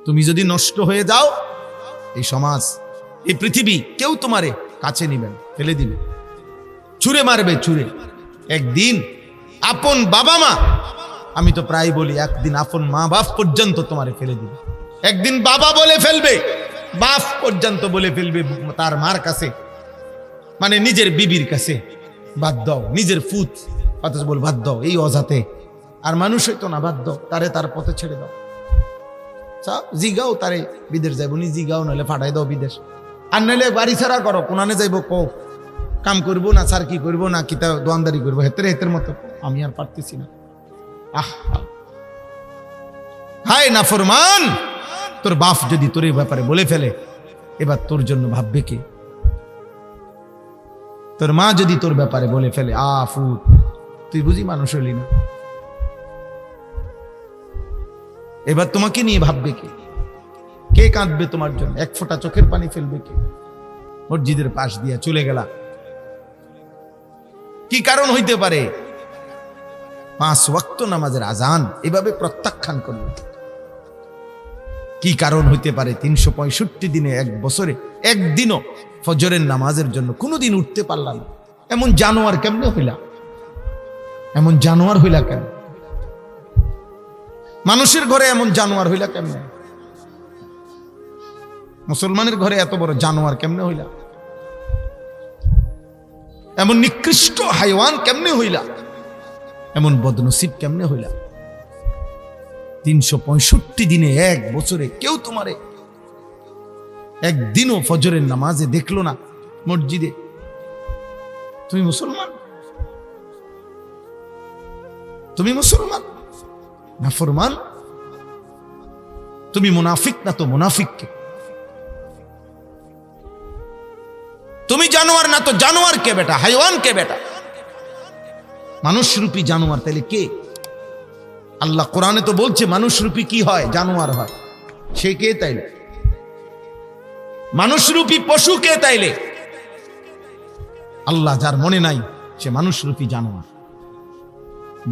তুমি যদি নষ্ট হয়ে যাও, এই সমাজ, এই পৃথিবী কেউ তোমারে কাছে নিবেন, ফেলে দিবে, ছুঁড়ে মারবে, ছুঁড়ে। একদিন আপন বাবা মা, আমি তো প্রায় বলি, একদিন আপন মা বাপ পর্যন্ত তোমারে ফেলে দিবে। একদিন বাবা বলে ফেলবে, বাপ পর্যন্ত বলে ফেলবে তার মার কাছে, মানে নিজের বিবির কাছে, বাদ দাও, নিজের ফুত, অথচ বল বাদ দাও, এই অজাতে আর মানুষ হইতো না, বাদ দাও, তারে তার পথে ছেড়ে দাও। জিগাও তারে বিদেশ যাইব নি, জিগাও, নাহলে ফাটাই দাও বিদেশ, আর নাহলে বাড়ি ছাড়া করো, কোনানে যাইব কো, কাম করবো না, স্যার কি করবো না, কিতা দোয়ানদারি করবো, হেতের মতো, আমি আর পারতেছি না। হায় নাফরমান, তোর বাপ যদি তোর এই ব্যাপারে বলে ফেলে, এবার তোর জন্য ভাববে কে? তোর মা যদি তোর ব্যাপারে বলে ফেলে, ফুট, তুই বুঝি মানুষ হলি না, এবার তোমাকে নিয়ে ভাববে কে? কে কাঁদবে তোমার জন্য? এক ফোঁটা চোখের পানি ফেলবে কে? মসজিদের পাশ দিয়া চলে গেলা, কি কারণ হইতে পারে? 5 ওয়াক্ত নামাজের আজান এভাবে প্রত্যাখ্যান করল, কি কারণ হইতে পারে? 365 দিনে, এক বছরে একদিনও ফজরের নামাজের জন্য কোনোদিন উঠতে পারলাম না। এমন জানোয়ার কেমনে হইলা? এমন জানোয়ার হইলা কেন? মানুষের ঘরে এমন জানোয়ার হইলা কেমনে? মুসলমানের ঘরে এত বড় জানোয়ার কেমনে হইলা? এমন নিকৃষ্ট হাইওয়ান কেমনে হইলা? এমন বদনসিব কেমনে হইলা? 365 দিনে, এক বছরে কেউ তোমারে একদিনও ফজরের নামাজে দেখলো না মসজিদে। তুমি মুসলমান? তুমি মুসলমান না ফরমান? তুমি মুনাফিক না তো মুনাফিককে? তুমি জানোয়ার না তো জানোয়ার কে বেটা, হাইওয়ান কে বেটা? মানুষরূপী জানোয়ার তাইলে কে? আল্লাহ কোরআনে তো বলছে মানুষরূপী কি হয়, জানোয়ার হয়। সে কে তাইলে? মানুষরূপী পশু কে তাইলে? আল্লাহ যার মনে নাই সে মানুষরূপী জানোয়ার,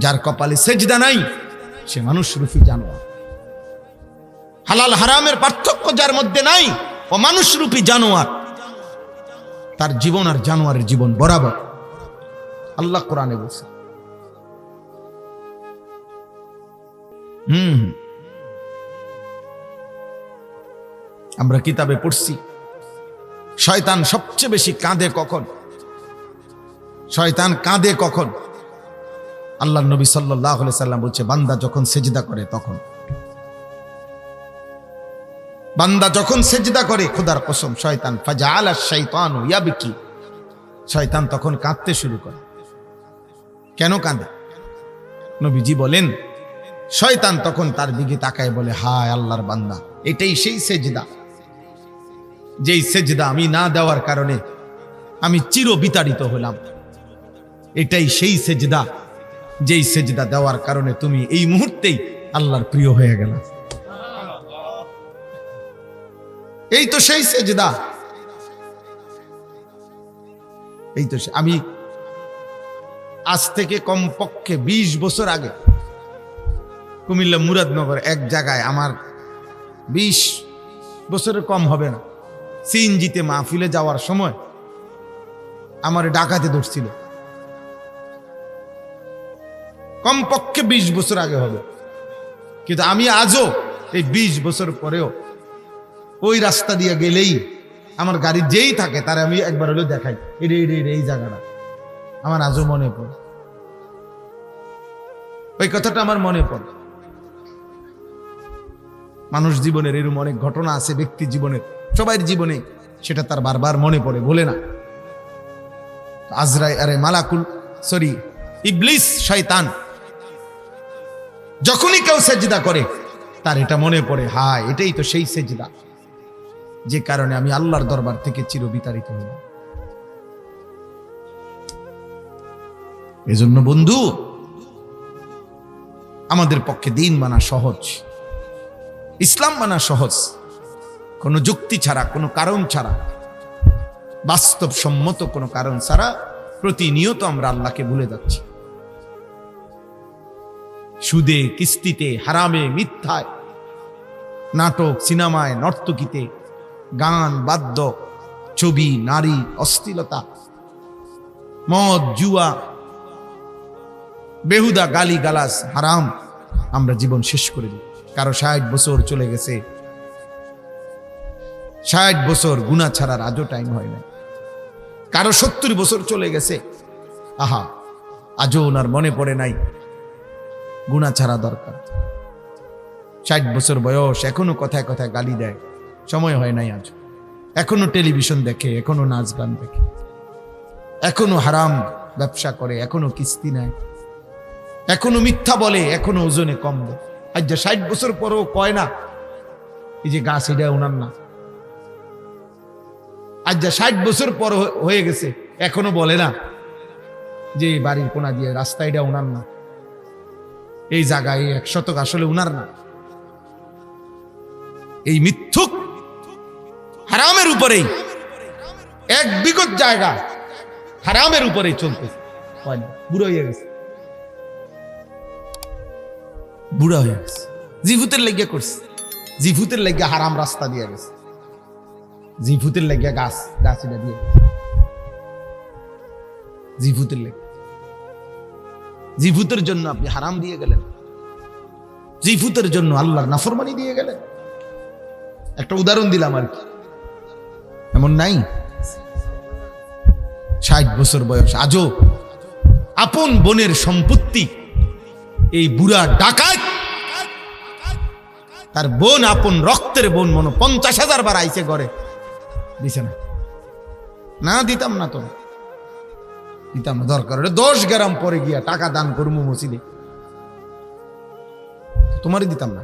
যার কপালে সেজদা নাই সে মানুষরূপী জানোয়ার। হালাল হারামের পার্থক্য যার মধ্যে নাই ও মানুষরূপী জানোয়ার। তার জীবন আর জানোয়ারের জীবন বরাবর, আল্লাহ কোরআনে বলছে। আমরা কিতাবে পড়ছি, শয়তান সবচেয়ে বেশি কাঁদে কখন? শয়তান কাঁদে কখন? আল্লাহর নবী সাল্লাল্লাহু আলাইহি সাল্লাম বলছে, বান্দা যখন সেজদা করে তখন। বান্দা যখন সেজদা করে, খোদার কসম, শয়তান ফাজাআলা শাইতানু ইয়াবকি, শয়তান তখন কাঁদতে শুরু করে। কেন কাঁদে? নবীজি বলেন, শয়তান তখন তার দিকে তাকায় বলে, হায় আল্লাহর বান্দা, এটাই সেই সেজদা যেই সেজদা আমি না দেওয়ার কারণে আমি চির বিতাড়িত হলাম। এটাই সেই সেজদা যেই সেজদা দেওয়ার কারণে তুমি এই মুহূর্তেই আল্লাহর প্রিয় হয়ে গেল। এই তো সেই সেজদা, এই তো। আমি আজ থেকে কমপক্ষে 20 বছর আগে কুমিল্লা মুরাদনগর এক জায়গায়, আমার 20 বছরের কম হবে না, সিএনজিতে মাহফিলে যাওয়ার সময় আমার ডাকাতে ধরছিল। কমপক্ষে 20 বছর আগে হবে, কিন্তু আমি আজও এই 20 বছর পরেও ওই রাস্তা দিয়ে গেলেই আমার গাড়ি যেই থাকে তারা আমি একবার হলেও দেখাই, এই জায়গাটা আমার আজও মনে পড়ে। ওই কথাটা আমার মনে পড়ে। মানুষ জীবনের এরকম অনেক ঘটনা আছে, ব্যক্তি জীবনের, সবার জীবনে, সেটা তার বারবার মনে পড়ে, বলে না। ইবলিস, শয়তান, যখনই কেউ সেজদা করে তার এটা মনে পড়ে, হায় এটাই তো সেই সেজদা যে কারণে আমি আল্লাহর দরবার থেকে চির বিতাড়িত হলাম। এজন্য বন্ধু, আমাদের পক্ষে দিন মানা সহজ, ইসলাম মানা সহজ, কোনো যুক্তি ছাড়া, কোনো কারণ ছাড়া, বাস্তবসম্মত কোনো কারণ ছাড়া প্রতিনিয়ত আমরা আল্লাহকে ভুলে যাচ্ছি। সুদে, কিস্তিতে, হারামে, মিথ্যায়, নাটক, সিনেমায়, নর্তকীতে, গান, বাদ্য, ছবি, নারী, অশ্লীলতা, মদ, জুয়া, বেহুদা গালি গালাস, হারাম, আমরা জীবন শেষ করে দিই। কারো 60 বছর চলে গেছে, 60 বছর গুনাহ ছাড়ার আজও টাইম হয় না। কারো 70 বছর চলে গেছে, আহা, আজও ওনার মনে পড়ে নাই গুনাহ ছাড়া দরকার। 60 বছর বয়স, এখনো কথায় কথায় গালি দেয়, সময় হয় নাই আজ। এখনো টেলিভিশন দেখে, এখনো নাচ গান দেখে, এখনো হারাম ব্যবসা করে, এখনো কিস্তি নেয়, এখনো মিথ্যা বলে, এখনো ওজনে কম দেয়। আজ যে 60 বছর পরও কয় না এই যে গাছ এটা ওনার না। আজ যা 60 বছর পর হয়ে গেছে, এখনো বলে না যে বাড়ির কোনা দিয়ে রাস্তা এটা ওনার না, এই জায়গায় 1 শতক আসলে উনার না। এই মিথ্যুক হারামের উপরেই, 1 বিঘত জায়গা হারামের উপরেই চলতেছে। বুড়ো হয়ে গেছে, বুড়া হয়ে গেছে, জিভুতের লেগে করছে, জিভুতের লেগে হারাম রাস্তা দিয়ে গেছে, জিভুতের লেগে গাছ এটা দিয়ে, জিভুতের লেগে, জিভুতের জন্য আপনি হারাম দিয়ে গেলেন, জিভুতের জন্য আল্লাহর নাফরমানি দিয়ে গেলেন। একটা উদাহরণ দিলাম আর কি, এমন নাই? 60 বছর বয়স, আজও আপন বোনের সম্পত্তি এই বুড়া ডাকাত, তার বোন, আপন রক্তের বোন, মনে 50,000 বার আইছে ঘরে, দিছে না। না দিতাম না, তো দিতাম না, দরকার 10 গ্রাম পরে গিয়া টাকা দান করবো মসজিদে, তোমারই দিতাম না।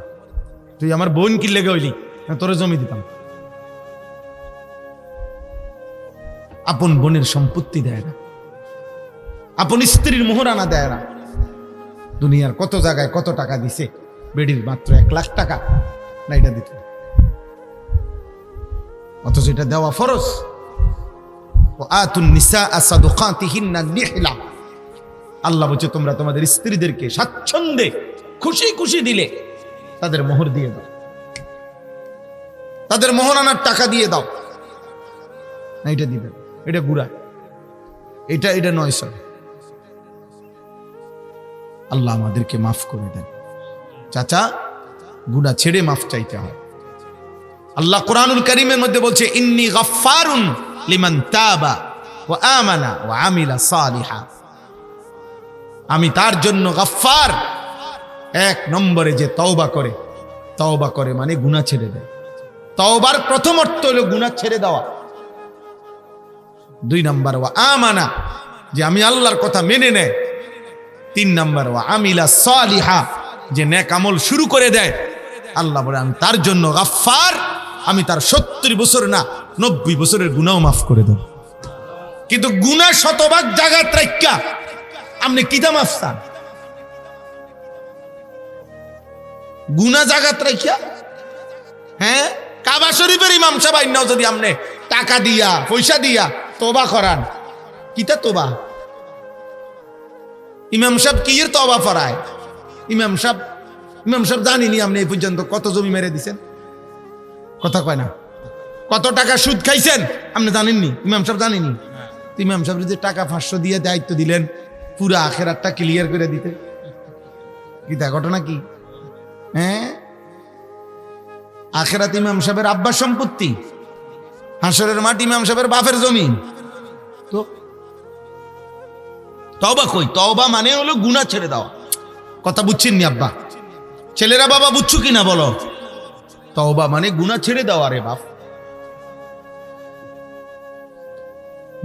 তুই আমার বোন কি লেগে হইলি, তোর জমি দিতাম। আপন বোনের সম্পত্তি দেয় না, আপন স্ত্রীর মোহরানা দেয় না। দুনিয়ার কত জায়গায় কত টাকা দিছে, বেডির মাত্র 1 লাখ টাকা না, এটা দিত, অথচ এটা দেওয়া ফরজ। আল্লাহ বলছে তোমরা তোমাদের স্ত্রীদেরকে স্বাচ্ছন্দ্যে খুশি খুশি দিলে তাদের মোহর দিয়ে দাও, তাদের মোহরানার টাকা দিয়ে দাও। না, এটা দিবেন, এটা গুড়া, এটা নয় স্যার। আল্লাহ আমাদেরকে মাফ করে দেন। চাচা, গুনাহ ছেড়ে মাফ চাইতে হয়। আল্লাহ কোরআনুল কারীমের মধ্যে বলছে, ইন্নী গাফফারুন লিমান তাবা ওয়া আমানা ওয়া আমিলা সালিহা। আমি তার জন্য গাফফার, 1 নম্বরে যে তওবা করে, তওবা করে মানে গুনাহ ছেড়ে দেয়। তওবার প্রথম অর্থ হলো গুনাহ ছেড়ে দেওয়া। 2 নম্বর ওয়া আমানা, যে আমি আল্লাহর কথা মেনে নেয়। 3 নম্বর ওয়া আমিলা সালিহা, যে নেক আমল শুরু করে দেয়। আল্লাহ বলে আমি তার জন্য গাফফার, আমি তার 70 বছর না 90 বছরের গুনাহ মাফ করে দেব। কিন্তু গুনাহ শতভাগ জায়গাত রাখা আপনি কিতা মাফ চান? গুনাহ জায়গাত রাখা, হ্যাঁ, কাবা শরীফের ইমাম সাহেব আইনাও যদি আপনি টাকা দিয়া পয়সা দিয়া তওবা করান, কিতা তওবা? ইমাম সাহেব কি এর তওবা ফরায়? ইমাম সাহেব জানিনি আপনি এই পর্যন্ত কত জমি মেরে দিছেন? কথা কয় না। কত টাকা সুদ খাইছেন আপনি জানেননি? ইমাম সাহেব জানেনি? ইমাম সাহেব যে টাকা 500 দিয়ে দায়িত্ব দিলেন পুরা আখেরাতটা ক্লিয়ার করে দিতে, কিতা ঘটনা কি? হ্যাঁ, আখেরাত ইমাম সাহেবের আব্বার সম্পত্তি, হাসরের মাটি ইমাম সাহেবের বাপের জমি। তো তওবা কই? তওবা মানে হলো গুনাহ ছেড়ে দেওয়া। কথা বুঝছেন নি আব্বা? ছেলেরা বাবা বুঝছো কিনা বলো? তওবা মানে গুনাহ ছেড়ে দেওয়া রে বাপ।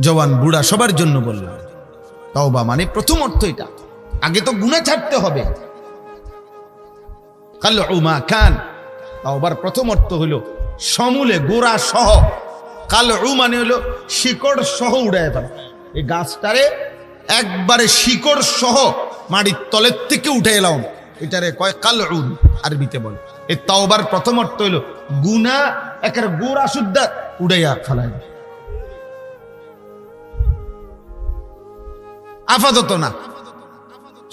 জওয়ান বুড়া সবার জন্য বললাম, তওবা মানে প্রথম অর্থ এটা। আগে তো গুনাহ ছাড়তে হবে। কালউ মা কান, তওবার প্রথম অর্থ হলো সমূলে গোড়া সহ। কালউ মানে হলো শিকড় সহ উড়ায় ফেলা। এই গাছটারে একবারে শিকড় সহ মাটির তলের থেকে উঠে এলাম, এটারে কয় কালউ, আরবিতে বলে। এই তওবার প্রথম অর্থ হলো গুনাহ একের গোড়া সুদ্ধা উড়াইয়া ফেলায়। আপাতত না,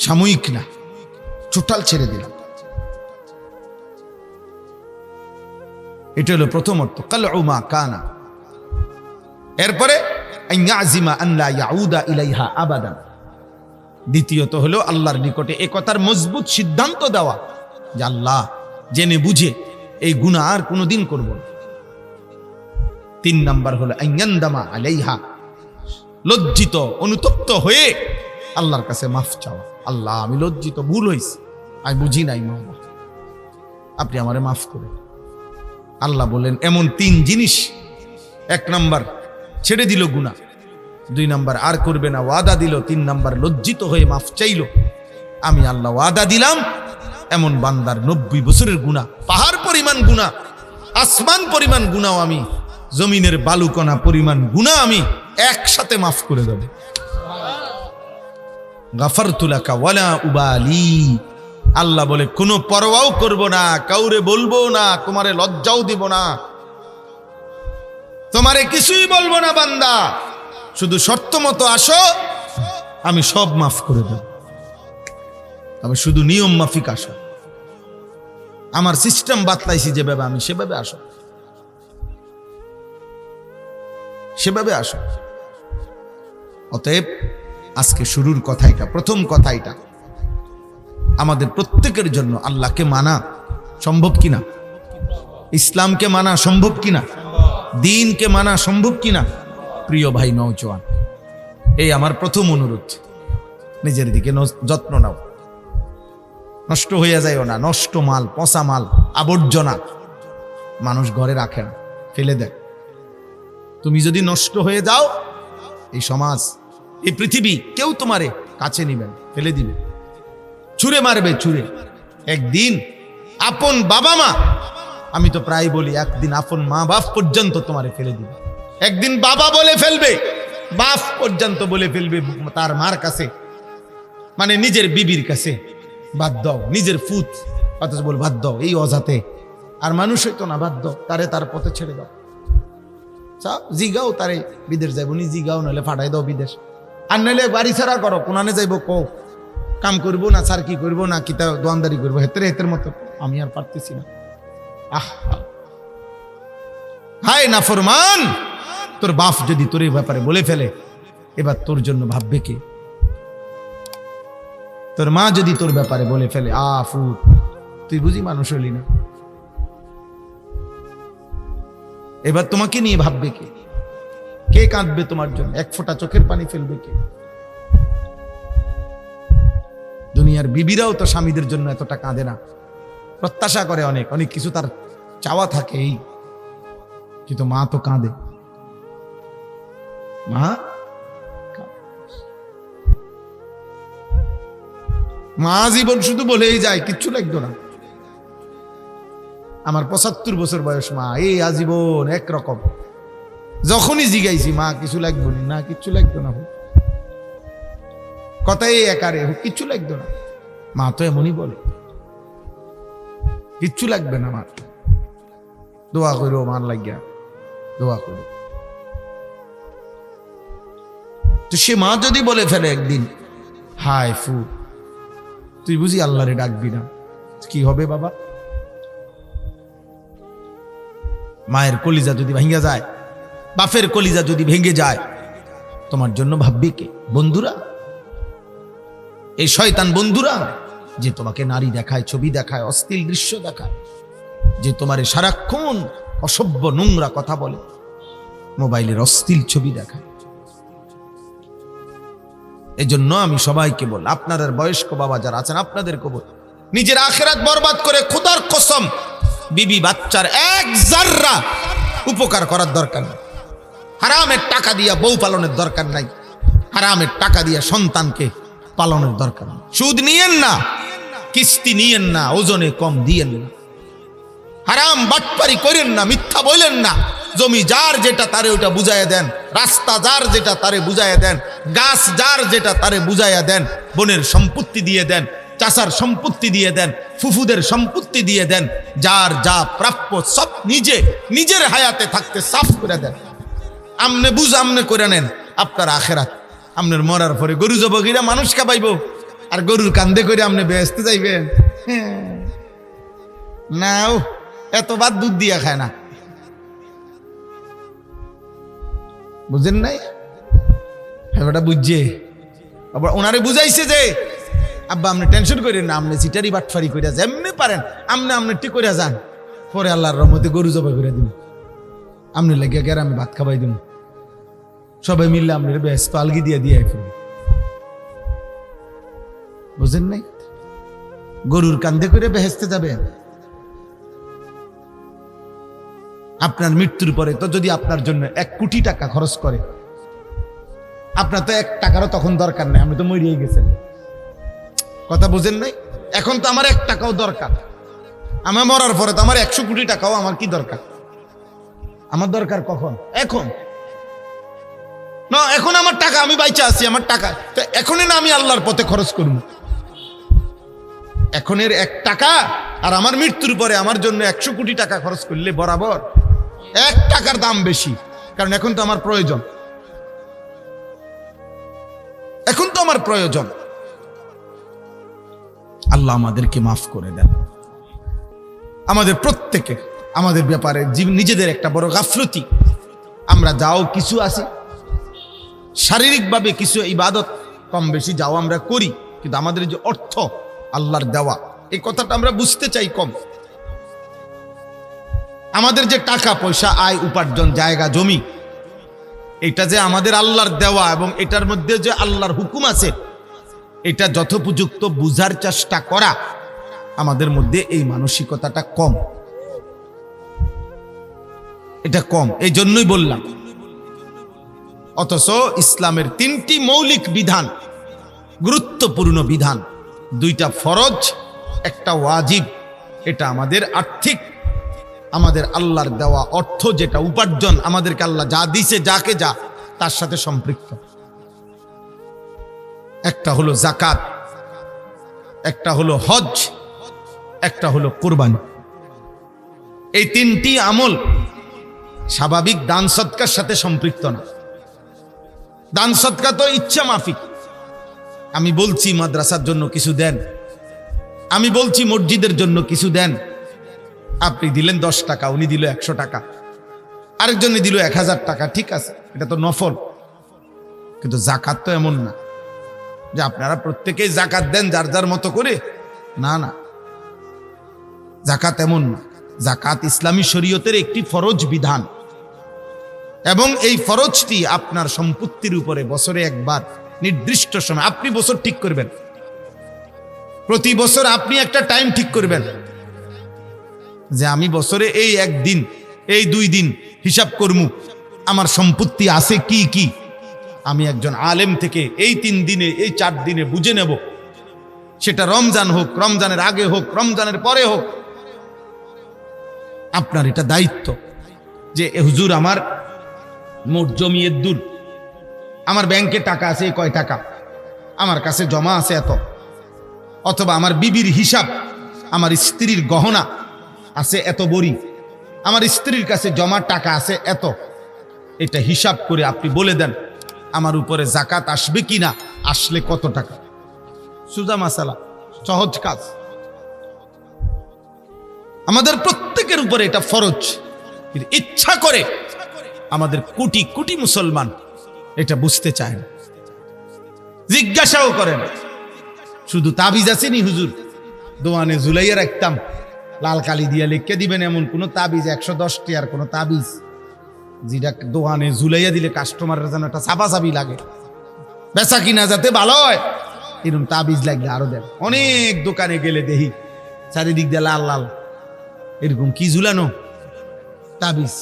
সাময়িক না, টোটাল ছেড়ে দিলাম। এটা হলো প্রথম অর্থ, কালউ মা কানা। এরপরে আইয়াজিমা আন লা ইয়াউদা ইলাইহা আবাদান। দ্বিতীয়ত হলো আল্লাহর নিকটে এ কথার মজবুত সিদ্ধান্ত দেওয়া যে আল্লাহ জেনে বুঝে এই গুনাহ আর কোনোদিন করব না। 3 নাম্বার হলো আইয়ান্দামা আলাইহা, লজ্জিত অনুতপ্ত হয়ে আল্লাহর কাছে মাফ চাওয়া। আল্লাহ আমি লজ্জিত, ভুল হয়েছে, আমি বুঝি নাই, মাওলা আপনি আমারে মাফ করে। আল্লাহ বলেন এমন 3 জিনিস, 1 নাম্বার ছেড়ে দিল গুনাহ, 2 নাম্বার আর করবে না ওয়াদা দিল, 3 নাম্বার লজ্জিত হয়ে মাফ চাইল। আমি আল্লাহ ওয়াদা দিলাম এমন বান্দার 90 বছরের গুনাহ, পাহাড় পরিমাণ গুনাহ, আসমান পরিমাণ গুনাহ, আমি জমিনের বালুকণা পরিমাণ গুনাহ আমি একসাথে মাফ করে দেব। গাফারতু লাকা ওয়ালা উবালি। আল্লাহ বলে কোনো পরোয়াও করব না, কাউরে বলবো না, তোমারে লজ্জাও দিব না, তোমারে কিছুই বলবো না বান্দা, শুধু শর্ত মতো আসো, আমি সব মাফ করে দেব। তবে শুধু নিয়ম মাফিক আসো, আমার সিস্টেম বাতলাইছি যেভাবে, আমি সেভাবে আসো, সেভাবে আসো। অতএব আজকে শুরুর কথা এটা, প্রথম কথা এটা, আমাদের প্রত্যেকের জন্য আল্লাহকে মানা সম্ভব কিনা, ইসলামকে মানা সম্ভব কিনা, দ্বীনকে মানা সম্ভব কিনা। প্রিয় ভাই নওজোয়ান, এই আমার প্রথম অনুরোধ, নিজের দিকে যত্ন নাও, নষ্ট হয়ে যায়ও না। নষ্ট মাল, পচা মাল, আবর্জনা মানুষ ঘরে রাখে না, ফেলে দেয়। তুমি যদি নষ্ট হয়ে যাও, এই সমাজ, এই পৃথিবী কেউ তোমারে কাছে নিবেন, ফেলে দিবে, ছুঁড়ে মারবে, ছুঁড়ে। একদিন আপন বাবা মা, আমি তো প্রায় বলি, একদিন আপন মা বাপ পর্যন্ত তোমারে ফেলে দিবে। একদিন বাবা বলে ফেলবে, বাপ পর্যন্ত বলে ফেলবে তার মার কাছে, মানে নিজের বিবির কাছে, বাদ দাও, নিজের ফুত অথচ বল বাদ দাও, এই অজাতে আর মানুষ হইতো না, বাদ দাও, তারে তার পথে ছেড়ে দাও, জিগাও তারে বিদেশ যাইব নি, জিগাও নাহলে ফাটাই দাও বিদেশ, আর নাহলে বাড়ি ছাড়া করো, কোনানে যাইব কো, কাম করবো না, স্যার কি করবো না, কিতা দোয়ানদারি করবো, হেতের মতো আমি আর পারতেছি না। হায় নাফরমান, তোর বাপ যদি তোর এই ব্যাপারে বলে ফেলে, এবার তোর জন্য ভাববে কে? তোর মা যদি তোর ব্যাপারে বলে ফেলে, আফু তুই বুঝি মানুষ হলি না, এবার তোমাকে নিয়ে ভাববে কে? কে কাঁদবে তোমার জন্য? 1 ফোঁটা চোখের পানি ফেলবে কে? দুনিয়ার বিবিরাও তো স্বামীদের জন্য এতটা কাঁদে না, প্রত্যাশা করে অনেক অনেক কিছু, তার চাওয়া থাকে এই, কিন্তু মা তো কাঁদে, মা জীবন শুধু বলেই যায়, কিচ্ছু লাগতো না। আমার 75 বছর বয়স, মা এই আজীবন একরকম, যখনই জিগাইছি মা কিছু লাগবে না, কিচ্ছু লাগতো না, কথাই একারে কিচ্ছু লাগতো না। মা তো এমনই বলে, কিচ্ছু লাগবে না, মা দোয়া করো, মান লাগিয়া দোয়া করো। তো সে মা যদি বলে ফেলে একদিন, হায় ফু তুই বুঝি আল্লাহরে ডাকবি না, কি হবে বাবা? মায়ের কলিজা যদি ভেঙে যায়, বাপের কলিজা যদি ভেঙে যায়, তোমার জন্য ভাববে কে? বন্ধুরা, এই শয়তান বন্ধুরা, যে তোমাকে নারী দেখায়, ছবি দেখায়, অশ্লীল দৃশ্য দেখায়, যে তোমার সারাক্ষণ অসভ্য নোংরা কথা বলে, মোবাইলের অশ্লীল ছবি দেখায়। এই জন্য আমি সবাইকে বল, আপনাদের বয়স্ক বাবা যারা আছেন, আপনাদেরকে বল, নিজের আখিরাত বরবাদ করে খোদার কসম বিবি বাচ্চার 1 জাররা উপকার করার দরকার নেই। হারামের টাকা দিয়া বউ পালনের দরকার নাই, হারামের টাকা দিয়া সন্তানকে পালনের দরকার নেই। সুদ নিয়েন না, কিস্তি নিয়েন না, ওজনে কম দিয়েন না, হারাম বাটপারি করেন না, মিথ্যা বলেন না। জমি যার যেটা তারে ওটা বুঝাইয়া দেন, রাস্তা যার যেটা তারে বুঝাইয়া দেন, গাছ যার যেটা তারে বুঝাইয়া দেন, বোনের সম্পত্তি দিয়ে দেন, চাচার সম্পত্তি দিয়ে দেন, ফুফুদের সম্পত্তি দিয়ে দেন, যার যা প্রাপ্য সব নিজের হায়াতে থাকতে সাফ করে দেন। আমনে বুঝ আমনে করে নেন, আপনার আখেরাত, আপনার মরার পরে গরু জবগিরা মানুষ খাবাইব, আর গরুর কান্দে করে আপনি বেহেশতে যাইবেন? নাও এত বাদ দুধ দিয়া খায় না, বুঝেন নাই? হ্যাঁ বেটা বুঝছে। আবার ওনারে বুঝাইছে যে আব্বা আপনি টেনশন করেন না, আপনি চিটারি বাটফারি করে যেমনি পারেন আপনি ঠিক করে যান, পরে আল্লাহর রহমতে গরু জবাই করে দিন, আপনি লেগে গেলে আমি ভাত খাবাই দিব, সবাই মিললে আপনার বেশ পালগি দিয়ে ফেলব। বুঝেন নাই? গরুর কান্দে করে বেহেস্তে যাবে। আপনার মৃত্যুর পরে তো যদি আপনার জন্য 1 কোটি টাকা খরচ করে, আপনার তো 1 টাকারও তখন দরকার নেই, আপনি তো মরিয়ে গেছেন। কথা বুঝেন নাই? এখন তো আমার 1 টাকাও দরকার, আমার মরার পরে তো আমার 100 কোটি টাকাও আমার কি দরকার? আমার দরকার কখন? এখন না, এখন আমার টাকা, আমি বাইচা আছি, আমার টাকা তো এখনই না আমি আল্লাহর পথে খরচ করব। এখনের 1 টাকা আর আমার মৃত্যুর পরে আমার জন্য 100 কোটি টাকা খরচ করলে বরাবর 1 টাকার দাম বেশি, কারণ এখন তো আমার প্রয়োজন, এখন তো আমার প্রয়োজন। আল্লাহ আমাদেরকে মাফ করে দেন। আমাদের প্রত্যেকে আমাদের ব্যাপারে নিজেদের একটা বড় গাফলতি। আমরা যাও কিছু আছে শারীরিকভাবে কিছু ইবাদত কম বেশি যাও আমরা করি, কিন্তু আমাদের যে অর্থ আল্লাহর দেওয়া, এই কথাটা আমরা বুঝতে চাই কম। আমাদের যে টাকা পয়সা আয় উপার্জন জায়গা জমি, এটা যে আমাদের আল্লাহর দেওয়া এবং এটার মধ্যে যে আল্লাহর হুকুম আছে, এটা যথোপযুক্ত বুঝার চেষ্টা করা আমাদের মধ্যে এই মানসিকতাটা কম, এটা কম। এই জন্যই বললাম। অথচ ইসলামের 3টি মৌলিক বিধান, গুরুত্বপূর্ণ বিধান, 2টা ফরজ, একটা ওয়াজিব। এটা আমাদের আর্থিক, আমাদের আল্লাহর দেওয়া অর্থ যেটা উপার্জন, আমাদেরকে আল্লাহ যা দিছে যাকে যা তার সাথে সম্পৃক্ত। একটা হলো যাকাত, একটা হলো হজ, একটা হলো কুরবানি। এই 3টি আমল স্বাভাবিক দান সদকার সাথে সম্পৃক্ত না। দান সদকা তো ইচ্ছা মাফিক। আমি বলছি মাদ্রাসার জন্য কিছু দেন, আমি বলছি মসজিদের জন্য কিছু দেন, আপনি দিলেন 10 টাকা, উনি দিল 100 টাকা, আরেকজনে দিল 1000 টাকা, ঠিক আছে, এটা তো নফল। কিন্তু যাকাত তো এমন না যে আপনারা প্রত্যেকেই যাকাত দেন যার যার মতো করে, না না, যাকাত এমন না। যাকাত ইসলামী শরীয়তের একটি ফরজ বিধান, এবং এই ফরজটি আপনার সম্পত্তির উপরে বছরে একবার নির্দিষ্ট সময় আপনি বছর ঠিক করবেন। প্রতি বছর আপনি একটা টাইম ঠিক করবেন যে আমি বছরে এই 1 দিন, এই 2 দিন হিসাব করমু আমার সম্পত্তি আছে কি কি। আমি একজন আলেম থেকে এই 3 দিনে, এই 4 দিনে বুঝে নেব, সেটা রমজান হোক, রমজানের আগে হোক, রমজানের পরে হোক। আপনার এটা দায়িত্ব যে হুজুর আমার মোট জমিয়ে দূর, আমার ব্যাংকে টাকা আছে কয় টাকা, আমার কাছে জমা আছে এত, অথবা আমার বিবির হিসাব, আমার স্ত্রীর গহনা আছে এত বড়ি, আমার স্ত্রীর কাছে জমা টাকা আছে এত। এটা হিসাব করে আপনি বলে দেন আমার উপরে যাকাত আসবে কিনা, আসলে কত টাকা। সুজা মাসালা, সহজ কাজ। আমাদের প্রত্যেকের উপরে এটা ফরজ। ইচ্ছা করে আমাদের কোটি কোটি মুসলমান এটা বুঝতে চায় না, জিজ্ঞাসাও করেন। শুধু তাবিজ আসেনি হুজুর, দোয়ানে ঝুলাইয়া রাখতাম, লাল কালি দিয়া লিখে দিবেন এমন কোন তাবিজ, 110 টাকার কোন তাবিজ যেটা দোয়ানে ঝুলাইয়া দিলে কাস্টমারের যেন একটা চাপাচাপি লাগে, বেচা কিনা যাতে ভালো হয়, এরকম তাবিজ লাগলে আরো দেন। অনেক দোকানে গেলে দেখি চারিদিক দিয়ে লাল লাল এরকম কি ঝুলানো তাবিজ,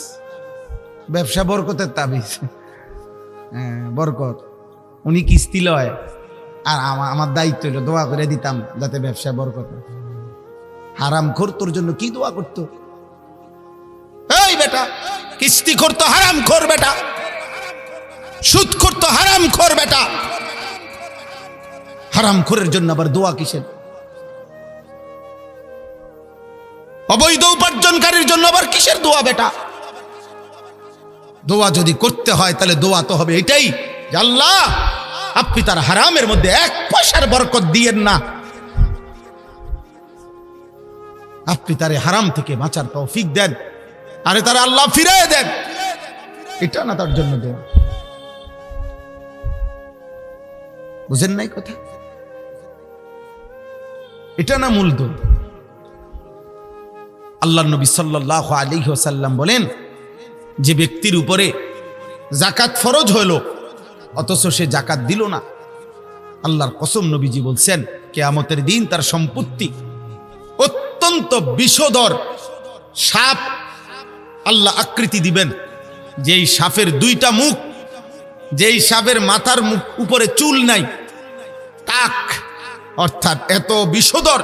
ব্যবসা বরকতের তাবিজ। হ্যাঁ বরকত, উনি কিস্তি লয়, আর আমার দায়িত্ব হলো দোয়া করে দিতাম যাতে ব্যবসা বরকত। হারাম খোর তোর জন্য কি দোয়া করতো? এই বেটা, কিস্তি করতো হারাম খোর বেটা, সুদ করতো হারাম খোর বেটা, হারাম খোরের জন্য আবার দোয়া কিসের? অবৈধ উপার্জনকারীর জন্য আবার কিসের দোয়া বেটা? দোয়া যদি করতে হয় তাহলে দোয়া তো হবে এটাই যে আল্লাহ আপনি তার হারামের মধ্যে 1 পয়সার বরকত দিয়েন না, আপনি তারে হারাম থেকে বাঁচার তৌফিক দেন, আরে তারা আল্লাহ ফিরিয়ে দেন। এটা না তার জন্য দোয়া। বুঝেন নাই কথা? এটা না মূলধন। আল্লাহর নবী সাল্লাল্লাহু আলাইহি ওয়াসাল্লাম বলেন, যে ব্যক্তির উপরে যাকাত ফরজ হলো অথচ সে যাকাত দিল না, আল্লাহর কসম নবীজি বলছেন কিয়ামতের দিন তার সম্পত্তি অত্যন্ত বিষধর সাপ আল্লাহ আকৃতি দিবেন, যেই সাপের দুইটা মুখ, যেই সাপের মাথার মুখ উপরে চুল নাই, টাক, অর্থাৎ এত বিষধর,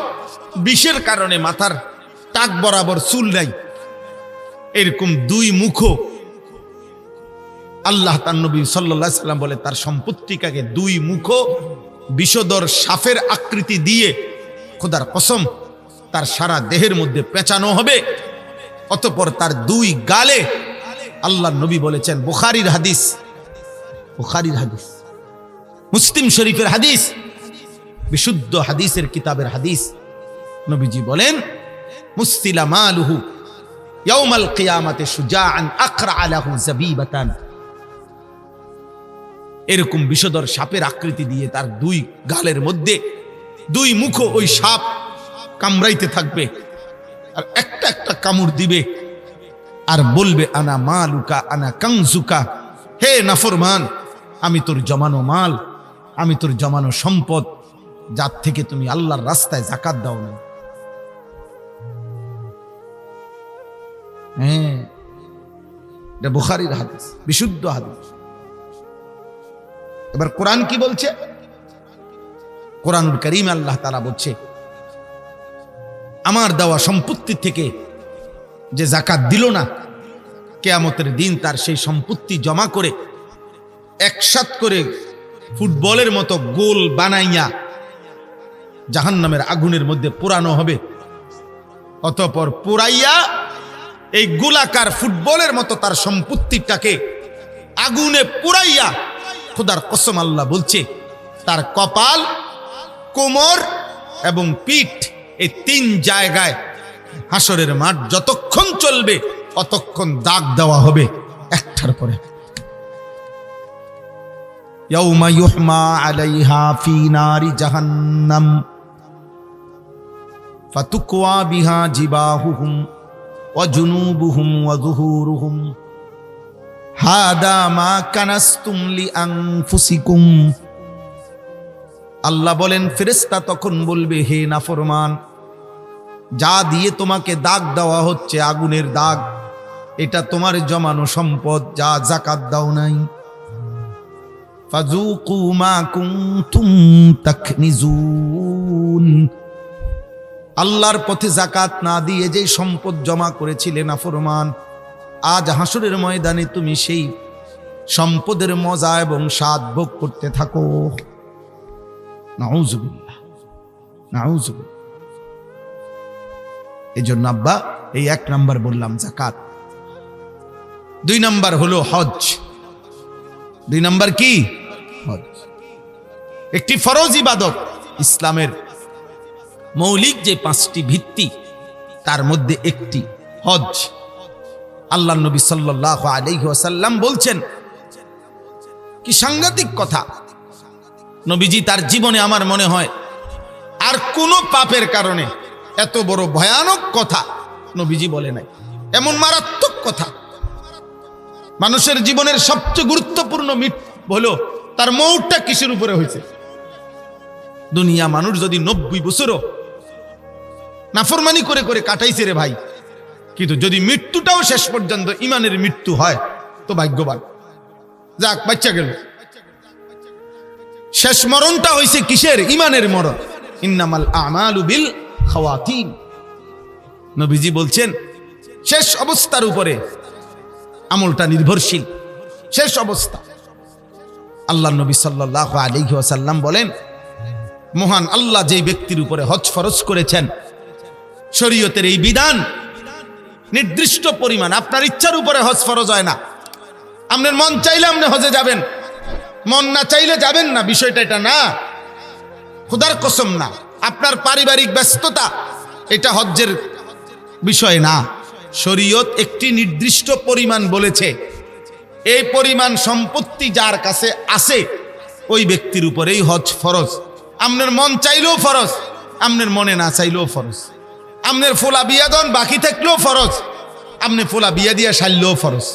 বিষের কারণে মাথার টাক বরাবর চুল নাই, এরকম দুই মুখ আল্লাহ তার নবী সাল্লাল্লাহু আলাইহি সাল্লাম বলে তার সম্পত্তিটাকে দুই মুখ বিষধর সাপের আকৃতি দিয়ে খোদার কসম তার সারা দেহের মধ্যে পেঁচানো হবে। অতঃপর তার দুই গালে, আল্লাহর নবী বলেছেন, বুখারীর হাদিস, বুখারীর হাদিস, মুসলিম শরীফের হাদিস, বিশুদ্ধ হাদিসের কিতাবের হাদিস, নবীজি বলেন, মুসতিলা মালুহু ইয়াউমাল কিয়ামাতে শুজাআন আকরা লাহু যাবিবাতান। এরকম বিষধর সাপের আকৃতি দিয়ে তার দুই গালের মধ্যে দুই মুখ ওই সাপ কামড়াইতে থাকবে, আর একটা একটা কামড় দিবে আর বলবে, আনা মালুকা আনা কানজুকা, হে নাফরমান, আমি তোর জমানো মাল, আমি তোর জমানো সম্পদ, যার থেকে তুমি আল্লাহর রাস্তায় যাকাত দাও না। হ্যাঁ, এটা বুখারীর হাদিস, বিশুদ্ধ হাদিস। এবার কোরআন কি বলছে? কোরআনুল কারীম আল্লাহ তাআলা বলছে, আমার দেওয়া সম্পত্তি থেকে যে যাকাত দিল না, কিয়ামতের দিন তার সেই সম্পত্তি জমা করে একসাথ করে ফুটবলের মতো গোল বানাইয়া জাহান্নামের আগুনের মধ্যে পোড়ানো হবে। অতঃপর পোড়াইয়া এই গোলাকার ফুটবলের মতো তার সম্পত্তিটাকে আগুনে পোড়াইয়া, খোদার কসম আল্লাহ বলছে, তার কপাল, কোমর এবং পিঠ, এই তিন জায়গায় হাসরের মাঠ যতক্ষণ চলবে অতক্ষণ দাগ দেওয়া হবে একটার পরে। ইয়াউমা ইউহমা আলাইহা ফি নারি জাহান্নাম ফাতুকওয়া বিহা জিবাহুহুম ওয়া জুনুবুহুম ওয়া যুহুরুহুম হাদা মা কানাসতুম লিআনফুসিকুম। আল্লাহ বলেন, ফেরেশতা তখন বলবে, হে নাফরমান, যা দিয়ে তোমাকে দাগ দেওয়া হচ্ছে আগুনের দাগ, এটা তোমার জমানো সম্পদ, যা যাকাত দাও নাই। ফাযুকু মা কুনতুম তাকনিজুন। আল্লাহর পথে যাকাত না দিয়ে যে সম্পদ জমা করেছিলে নাফরমান, আজ হাসরের ময়দানে তুমি সেই সম্পদের মজা এবং স্বাদ ভোগ করতে থাকো। নাউযুবিল্লাহ, নাউযুবিল্লাহ। এই জন্য আব্বা, এই এক নাম্বার বললাম যাকাত, দুই নাম্বার হলো হজ। দুই নাম্বার কি? হজ। একটি ফরজ ইবাদত, ইসলামের মৌলিক যে পাঁচটি ভিত্তি তার মধ্যে একটি হজ। আল্লাহ নবী সাল্লাল্লাহু আলাইহি ওয়াসাল্লাম বলছেন, কি সাংঘাতিক কথা! নবীজি তার জীবনে আমার মনে হয় আর কোনো পাপের কারণে এত বড় ভয়ানক কথা নবীজি বলে নাই, এমন মারাত্মক কথা। মানুষের জীবনের সবচেয়ে গুরুত্বপূর্ণ হলো তার মৌতটা কিসের উপরে হয়েছে। দুনিয়া মানুষ যদি 90 বছরও নাফরমানি করে করে কাটাইছে রে ভাই, কিন্তু যদি মৃত্যুটাও শেষ পর্যন্ত ইমানের মৃত্যু হয় তো ভাগ্যবান। যাক, বাচ্চা গেল। শেষ মরণটা হয়েছে কিসের? ইমানের মরণ। ইন্নামাল আমালু বিল খাওয়াতিম। নবীজি বলছেন, শেষ অবস্থার উপরে আমলটা নির্ভরশীল, শেষ অবস্থা। আল্লাহ নবী সাল্লাল্লাহু আলাইহি ওয়াসাল্লাম বলেন, মহান আল্লাহ যে ব্যক্তির উপরে হজ ফরজ করেছেন, শরীয়তের এই বিধান নির্দিষ্ট পরিমাণ, আপনার ইচ্ছার উপরে হজ ফরজ হয় না। আপনার মন চাইলে আপনি হজে যাবেন, মন না চাইলে যাবেন না, বিষয়টা এটা না। খোদার কসম না, আপনার পারিবারিক ব্যস্ততা এটা হজ্জের বিষয় না। শরীয়ত একটি নির্দিষ্ট পরিমাণ বলেছে, এই পরিমাণ সম্পত্তি যার কাছে আছে ওই ব্যক্তির উপরেই হজ ফরজ। আপনার মন চাইলেও ফরজ, আপনার মনে না চাইলেও ফরজ। আপনার ফোলা বিয়া দন বাকি থাকলেও ফরজ, আপনি ফোলা বিয়া দিয়া সারলেও ফরজ।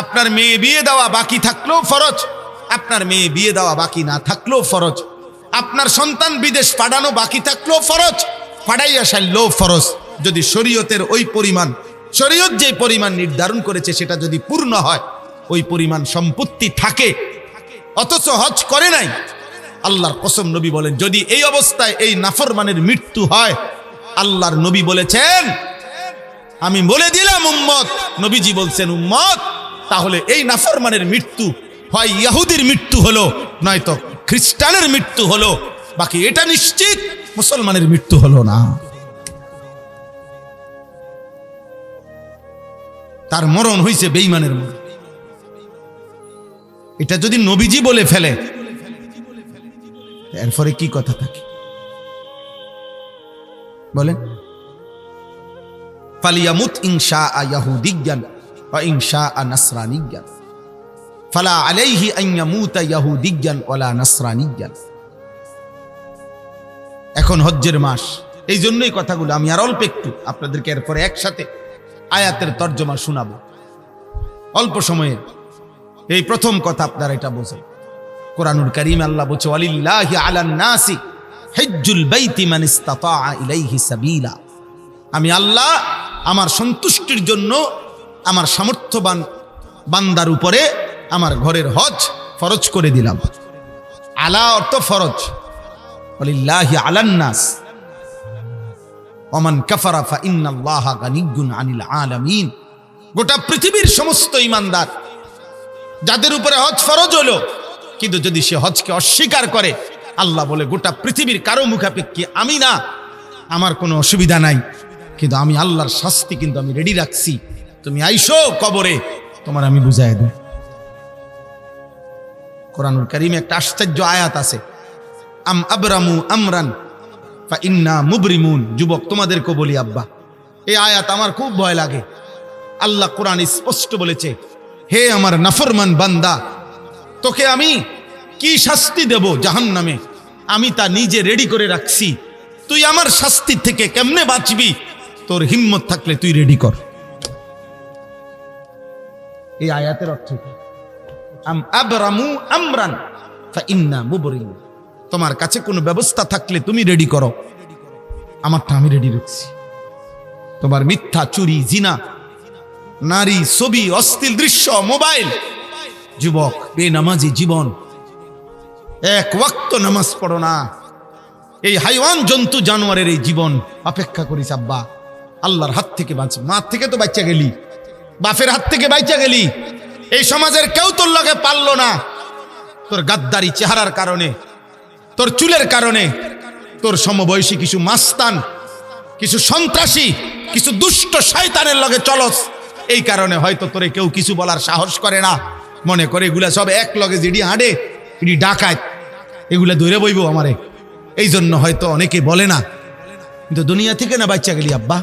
আপনার মেয়ে বিয়ে দেওয়া বাকি থাকলেও ফরজ, আপনার মেয়ে বিয়ে দেওয়া বাকি না থাকলেও ফরজ। আপনার সন্তান বিদেশ পাঠানো বাকি থাকলেও ফরজ, পাঠাইয়া সারলেও ফরজ। যদি শরীয়তের ওই পরিমাণ, শরীয়ত যে পরিমাণ নির্ধারণ করেছে সেটা যদি পূর্ণ হয়, ওই পরিমাণ সম্পত্তি থাকে, অথচ হজ করে নাই, আল্লাহর কসম নবী বলেন যদি এই অবস্থায় এই নাফরমানের মৃত্যু হয়, আল্লাহর নবী বলেছেন, আমি বলে দিলাম উম্মত, নবীজি বলছেন উম্মত, তাহলে এই নাফরমানের মৃত্যু হয় ইহুদির মৃত্যু হলো, নয়তো খ্রিস্টানের মৃত্যু হলো, বাকি এটা নিশ্চিত মুসলমানের মৃত্যু হলো না। তার মরণ হইছে বেঈমানের মরণ। এটা যদি নবীজি বলে ফেলে, এরপরে কি কথা থাকে বলেন? ফালিয়ামুত ইনশা ইয়াহুদিয়ান ওয়া ইনশা নাসরানিয়ান ফালা আলাইহি আন ইয়ামুতা ইয়াহুদিয়ান ওয়ালা নাসরানিয়ান। এখন হজ্জের মাস, এই জন্যই কথাগুলো আমি আর অল্প একটু আপনাদেরকে এরপরে একসাথে আয়াতের তর্জমা শোনাবো অল্প সময়ে। এই প্রথম কথা আপনারা এটা বোঝেন, কোরআনুল কারীম আল্লাহ বলছে ওয়ালিল্লাহি আলান নাসি হিজ্জুল বাইতি মান ইসতাতা ইলাইহি সাবিলা। আমি আল্লাহ আমার সন্তুষ্টির জন্য আমার সামর্থ্যবান বান্দার উপরে আমার ঘরের হজ ফরজ করে দিলাম। আলা অর্থ ফরজ, ওয়ালিল্লাহি আলান নাস ওমান কাফারা ফা ইন্নাল্লাহা গানিয়্যুন আনিল আলামিন। গোটা পৃথিবীর সমস্ত ঈমানদার যাদের উপরে হজ ফরজ হলো, কিন্তু যদি সে হজকে অস্বীকার করে, আল্লাহ বলে গোটা পৃথিবীর কারো মুখাপেক্ষী আমি না, আমার কোনো অসুবিধা নাই, কিন্তু আমি আল্লাহর শাস্তি কিন্তু আমি রেডি রাখছি, তুমি আইসো কবরে, তোমার আমি বুঝাই দেব। কোরআনুল কারীমে একটা আশ্চর্য আয়াত আছে, আম আবরামু আমরান ফা ইন্না মুবরিমুন। যুবক তোমাদেরকে বলি আব্বা, এই আয়াত আমার খুব ভয় লাগে। আল্লাহ কোরআন স্পষ্ট বলেছে, হে আমার নাফরমান বান্দা, তোকে আমি কি শাস্তি দেব জাহান্নামে, আমি তা নিজে রেডি করে রাখছি, তুই আমার শাস্তি থেকে কেমনে বাঁচবি, তোর হিম্মত থাকলে তুই রেডি কর। এই আয়াতের অর্থ কি? আম আবরামু আমরান ফা ইন্না মুবরিমুন। তোমার কাছে কোনো ব্যবস্থা থাকলে তুমি রেডি করো, আমারটা আমি রেডি রাখছি। তোমার মিথ্যা, চুরি, জিনা, নারী, ছবি, অশ্লীল দৃশ্য, মোবাইল, যুবক বেনামাজি জীবন, এক ওয়াক্ত নামাজ পড়ো না, এই হাইওয়ান জন্তু জানোয়ারের এই জীবন অপেক্ষা করিস আব্বা, আল্লাহর হাত থেকে বাঁচ। মার থেকে তো বাচ্চা গেলি, বাপের হাত থেকে বাচ্চা গেলি, এই সমাজের কেউ তোর লগে পারলো না, তোর গাদ্দারি চেহারার কারণে, তোর চুলের কারণে, তোর সমবয়সী কিছু মাস্তান, কিছু সন্ত্রাসী, কিছু দুষ্ট শয়তানের লগে চলস, এই কারণে হয়তো তোরে কেউ কিছু বলার সাহস করে না, মনে করে এগুলা সব এক লগে জিডি হাঁটে, ইডি ডাকায়, এগুলা ধরে বইব আমারে, এই জন্য হয়তো অনেকে বলে না। কিন্তু দুনিয়া থেকে না বাচ্চা গেলি আব্বা,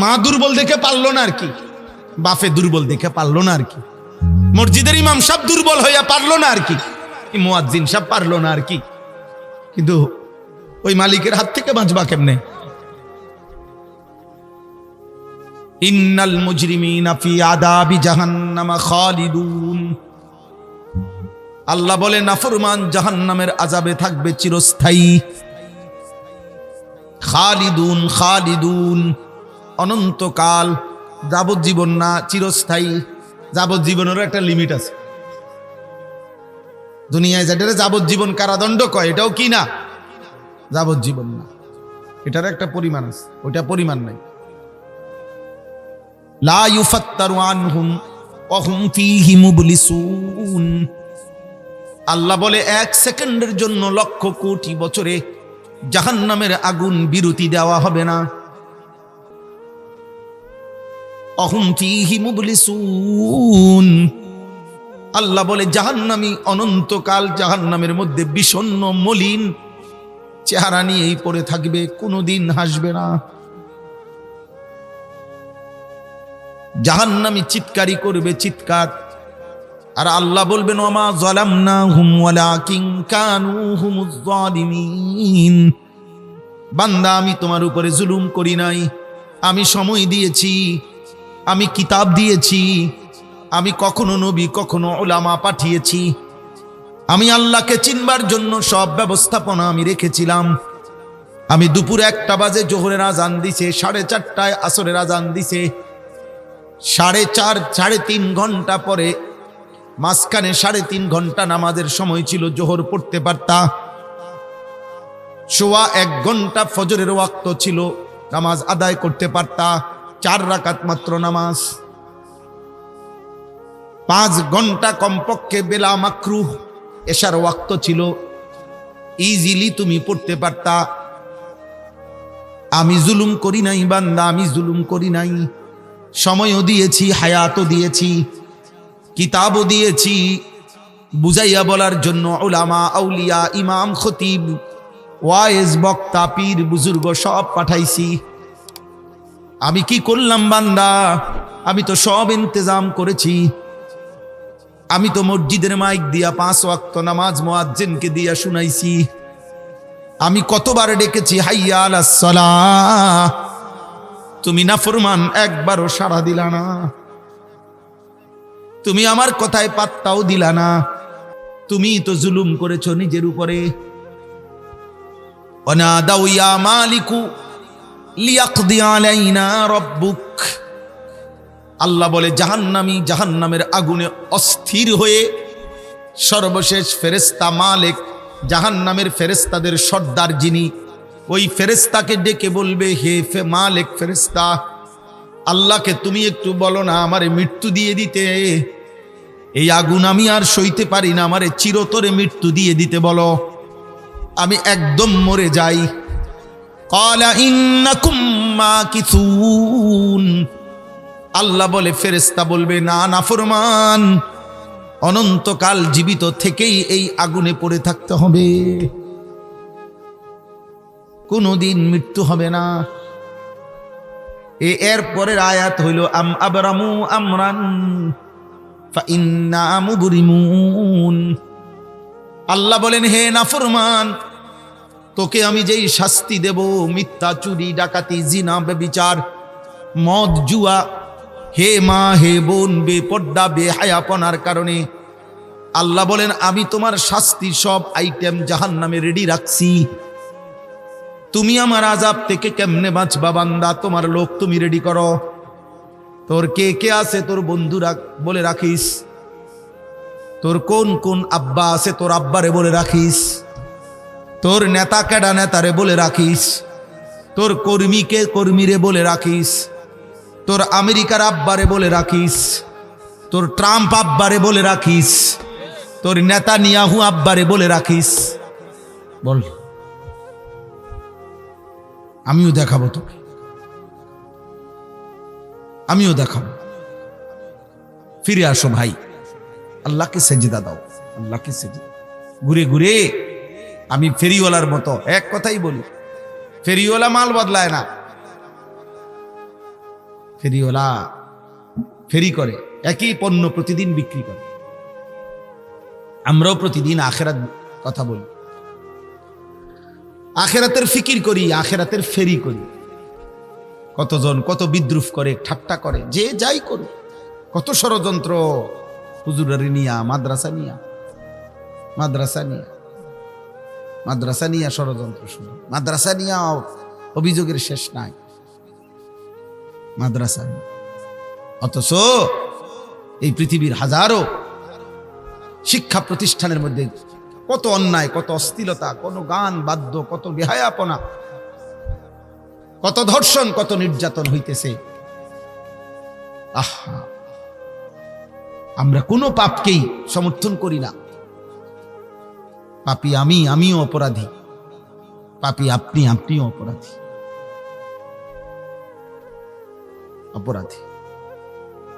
মা দুর্বল দেখে পারলো না আর কি, বাপে দুর্বল দেখে পারলো না আর কি, মসজিদের ইমাম সাহেব দুর্বল হইয়া পারলো না আর কি, মুয়াজ্জিন সাহেব পারলো না আর কি, কিন্তু ওই মালিকের হাত থেকে বাঁচবা কেমনে? ইন্নাল মুজরিমিনা ফি আযাবি জাহান্নাম খালিদুন। আল্লাহ বলে নাফরমান জাহান্নামের আযাবে থাকবে চিরস্থায়ী। খালিদুন, খালিদুন অনন্তকাল, যাবজ্জীবন না, চিরস্থায়ী। যাবজ্জীবনেরও একটা লিমিট আছে। দুনিয়ায় যেটা যাবজ্জীবন কারাদণ্ড কয়, এটাও কি না যাবজ্জীবন না, এটার একটা পরিমাণ আছে, ওইটা পরিমাণ নাই। লা ইউফাত্তারু আনহুম ওয়া হুম ফীহি মুবলিসুন। আল্লাহ বলে 1 সেকেন্ডের জন্য লক্ষ কোটি বছরে জাহান্নামের আগুন বিরতি দেওয়া হবে না। ওয়া হুম ফীহি মুবলিসুন। আল্লাহ বলে জাহান্নামী অনন্তকাল জাহান্নামের মধ্যে বিষণ্ণ মলিন চেহারা নিয়েই পড়ে থাকবে, কোনোদিন হাসবে না। জাহান্নামী চিৎকারি করবে চিৎকার, আর আল্লাহ বলবেন ওমা যালামনাহুম ওয়ালাকিন কানু হুমুজ জালিমিন। বান্দা আমি তোমার উপরে জুলুম করি নাই, আমি সময় দিয়েছি, আমি কিতাব দিয়েছি, আমি কখনো নবী কখনো উলামা পাঠিয়েছি, আমি আল্লাহকে চিনবার জন্য সব ব্যবস্থাপনা আমি রেখেছিলাম। আমি দুপুর 1টা বাজে জোহরের আজান দিছে, 4:30টায় আসরের আজান দিছে, 3.5 ঘন্টা পরে মাঝখানে 3.5 ঘন্টা নামাজের সময় ছিল, জোহর পড়তে পারতা। 1.25 ঘন্টা ফজরের ওয়াক্ত ছিল, নামাজ আদায় করতে পারতা, 4 রাকাত মাত্র নামাজ। 5 ঘন্টা কমপক্ষে বেলা মাকরুহ এশার ওয়াক্ত ছিল, ইজিলি তুমি পড়তে পারতা। আমি জুলুম করি নাই বান্দা, আমি জুলুম করি নাই। সময়ও দিয়েছি, হায়াতও দিয়েছি, কিতাবও দিয়েছি, বুঝাইয়া বলার জন্য উলামা, আউলিয়া, ইমাম, খতিব, ওয়াইজ, বক্তা, পীর, বুজুর্গ সব পাঠাইছি। আমি কি করলাম বান্দা? আমি তো সব ইন্তজাম করেছি। আমি তো মসজিদের মাইক দিয়া 5 ওয়াক্ত নামাজ মুয়াজ্জিনকে দিয়া শুনাইছি। আমি কতবার ডেকেছি হাইয়া আলাস সালাহ, তুমি নাফরমান, একবারও সাড়া দিলা না। তুমি আমার কথায় পাত্তাও দিলা না। তুমি তো জুলুম করেছো নিজের উপরে। ওয়ানাদাউ ইয়া মালিকু লিয়াকদি আলাইনা রাব্বুক। আল্লাহ বলে জাহান্নামী জাহান্নামের আগুনে অস্থির হয়ে সর্বশেষ ফেরেশতা মালিক, জাহান্নামের ফেরেশতাদের সর্দার যিনি, ওই ফেরেশতাকে ডেকে বলবে, হে মালিক ফেরেশতা, আল্লাহকে তুমি একটু বলো না আমারে মৃত্যু দিয়ে দিতে। এই আগুন আমি আর সইতে পারি না, আমারে চিরতরে মৃত্যু দিয়ে দিতে বলো, আমি একদম মরে যাই। ক্বালা ইন্নাকুম মাকিসুন। আল্লাহ বলে, ফেরেশতা বলবে, না নাফরমান, অনন্তকাল জীবিত থেকেই এই আগুনে পড়ে থাকতে হবে, কোনদিন মৃত্যু হবে না। এর পরের আয়াত হইল আম আবরামু আমরান ফাইন্না মুবরিমুন। আল্লাহ বলেন, হে নাফরমান, তোকে আমি যেই শাস্তি দেব, মিথ্যা, চুরি, ডাকাতি, জিনা, ব্যভিচার, মদ, জুয়া, হে মা, হে বোন, বেপর্দা, বেহায়াপনার কারণে আল্লাহ বলেন আমি তোমার শাস্তি সব আইটেম জাহান্নামে রেডি রাখছি। তুমি আমার আযাব থেকে কেমনে বাঁচবা বান্দা? তোমার লোক তুমি রেডি করো। তোর কে কে আছে তোর বন্ধুরা বলে রাখিস। তোর কোন কোন আব্বা আছে তোর আব্বারে বলে রাখিস। তোর নেতা কেডা নেতারে বলে রাখিস। তোর কর্মীকে কর্মীরে বলে রাখিস। তোর আমেরিকার আব্বারে বলে রাখিস। তোর ট্রাম্প আব্বারে বলে রাখিস। তোর নেতানিয়াহু আব্বারে বলে রাখিস। বল, আমিও দেখাবো তোকে, আমিও দেখাবো। ফিরে আসো ভাই, আল্লাহকে সেজদা দাও, আল্লাহকে সেজদা। ঘুরে ঘুরে আমি ফেরিওয়ালার মতো এক কথাই বলি, ফেরিওয়ালা মাল বদলায় না। ফেরিওয়ালা ফেরি করে, একই পণ্য প্রতিদিন বিক্রি করে। আমরাও প্রতিদিন আখেরাত কথা বলি, আখেরাতের ফিকির করি, আখেরাতের ফেরি করি। কতজন কত বিদ্রুপ করে, ঠাট্টা করে, যে যাই করুক, কত ষড়যন্ত্র। হুজুরারি নিয়া, মাদ্রাসা নিয়া, মাদ্রাসা নিয়া, মাদ্রাসা নিয়া ষড়যন্ত্র শুরু, মাদ্রাসা নিয়া অভিযোগের শেষ নাই। মাদ্রাসা নিয়ে, অথচ এই পৃথিবীর হাজারো শিক্ষা প্রতিষ্ঠানের মধ্যে কত অন্যায়, কত অশ্লীলতা, কত গান বাদ্য, কত বেহায়াপনা, কত ধর্ষণ, কত নির্যাতন হইতেছে। আহা, আমরা কোনো পাপকেই সমর্থন করি না। পাপী আমি, আমিও অপরাধী। পাপী আপনি, আপনিও অপরাধী। অপরাধী।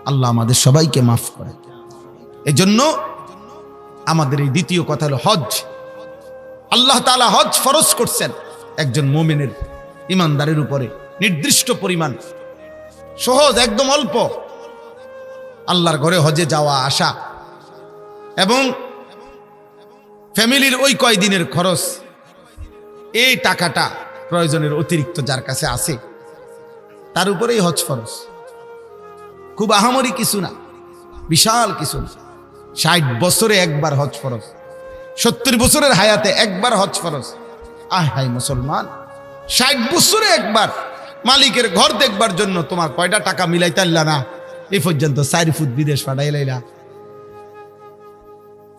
আল্লাহ আমাদের সবাইকে মাফ করে। এজন্য আমাদের এই দ্বিতীয় কথা হলো হজ। আল্লাহ তাআলা হজ ফরজ করছেন একজন মুমিনের, ইমানদারের উপরে নির্দিষ্ট পরিমাণ, সহজ, একদম অল্প। আল্লাহর ঘরে হজে যাওয়া আসা এবং ফ্যামিলির ওই কয়দিনের খরচ, এই টাকাটা প্রয়োজনের অতিরিক্ত যার কাছে আছে তার উপরেই হজ ফরজ। খুব আহামরি কিছু না, বিশাল কিছু না। 60 বছরে একবার হজ ফরজ, 70 বছরের হায়াতে একবার হজ ফরজ। হাই মুসলমান, 60 বছরে একবার মালিকের ঘর দেখবার জন্য তোমার কয়টা টাকা মিলাইতে পারলা না? এই পর্যন্ত 4 ফুট বিদেশ পাঠাই লাইলা,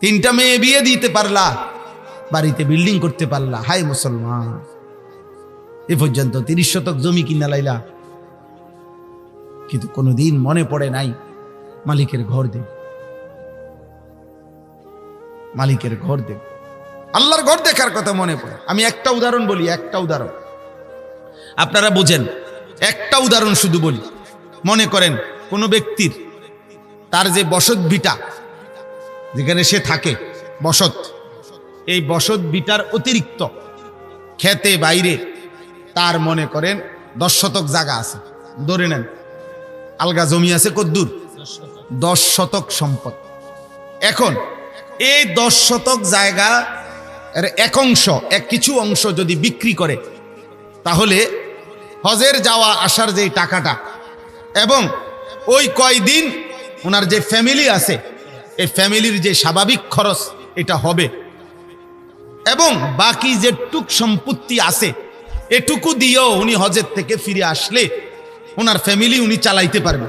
3টা মেয়ে বিয়ে দিতে পারলা, বাড়িতে বিল্ডিং করতে পারলা। হাই মুসলমান, এ পর্যন্ত 30 শতক জমি কিনা লাইলা, কিন্তু কোনোদিন মনে পড়ে নাই মালিকের ঘর দেব, মালিকের ঘর দেব, আল্লাহর ঘর দেখার কথা মনে পড়ে। আমি একটা উদাহরণ বলি, একটা উদাহরণ আপনারা বুঝেন। একটা উদাহরণ শুধু বলি। মনে করেন কোনো ব্যক্তির তার যে বসত ভিটা যেখানে সে থাকে, বসত, এই বসত ভিটার অতিরিক্ত খেতে বাইরে তার মনে করেন 10 শতক জায়গা আছে, ধরে নেন আলগা জমি আছে কদ্দুর, 10 শতক সম্পদ। এখন এই 10 শতক জায়গা এর কিছু অংশ যদি বিক্রি করে, তাহলে হজের যাওয়া আসার যে টাকাটা এবং ওই কয়দিন ওনার যে ফ্যামিলি আছে, এই ফ্যামিলির যে স্বাভাবিক খরচ এটা হবে, এবং বাকি যে টুক সম্পত্তি আছে এটুকু দিয়েও উনি হজের থেকে ফিরে আসলে ওনার ফ্যামিলি উনি চালাইতে পারবে।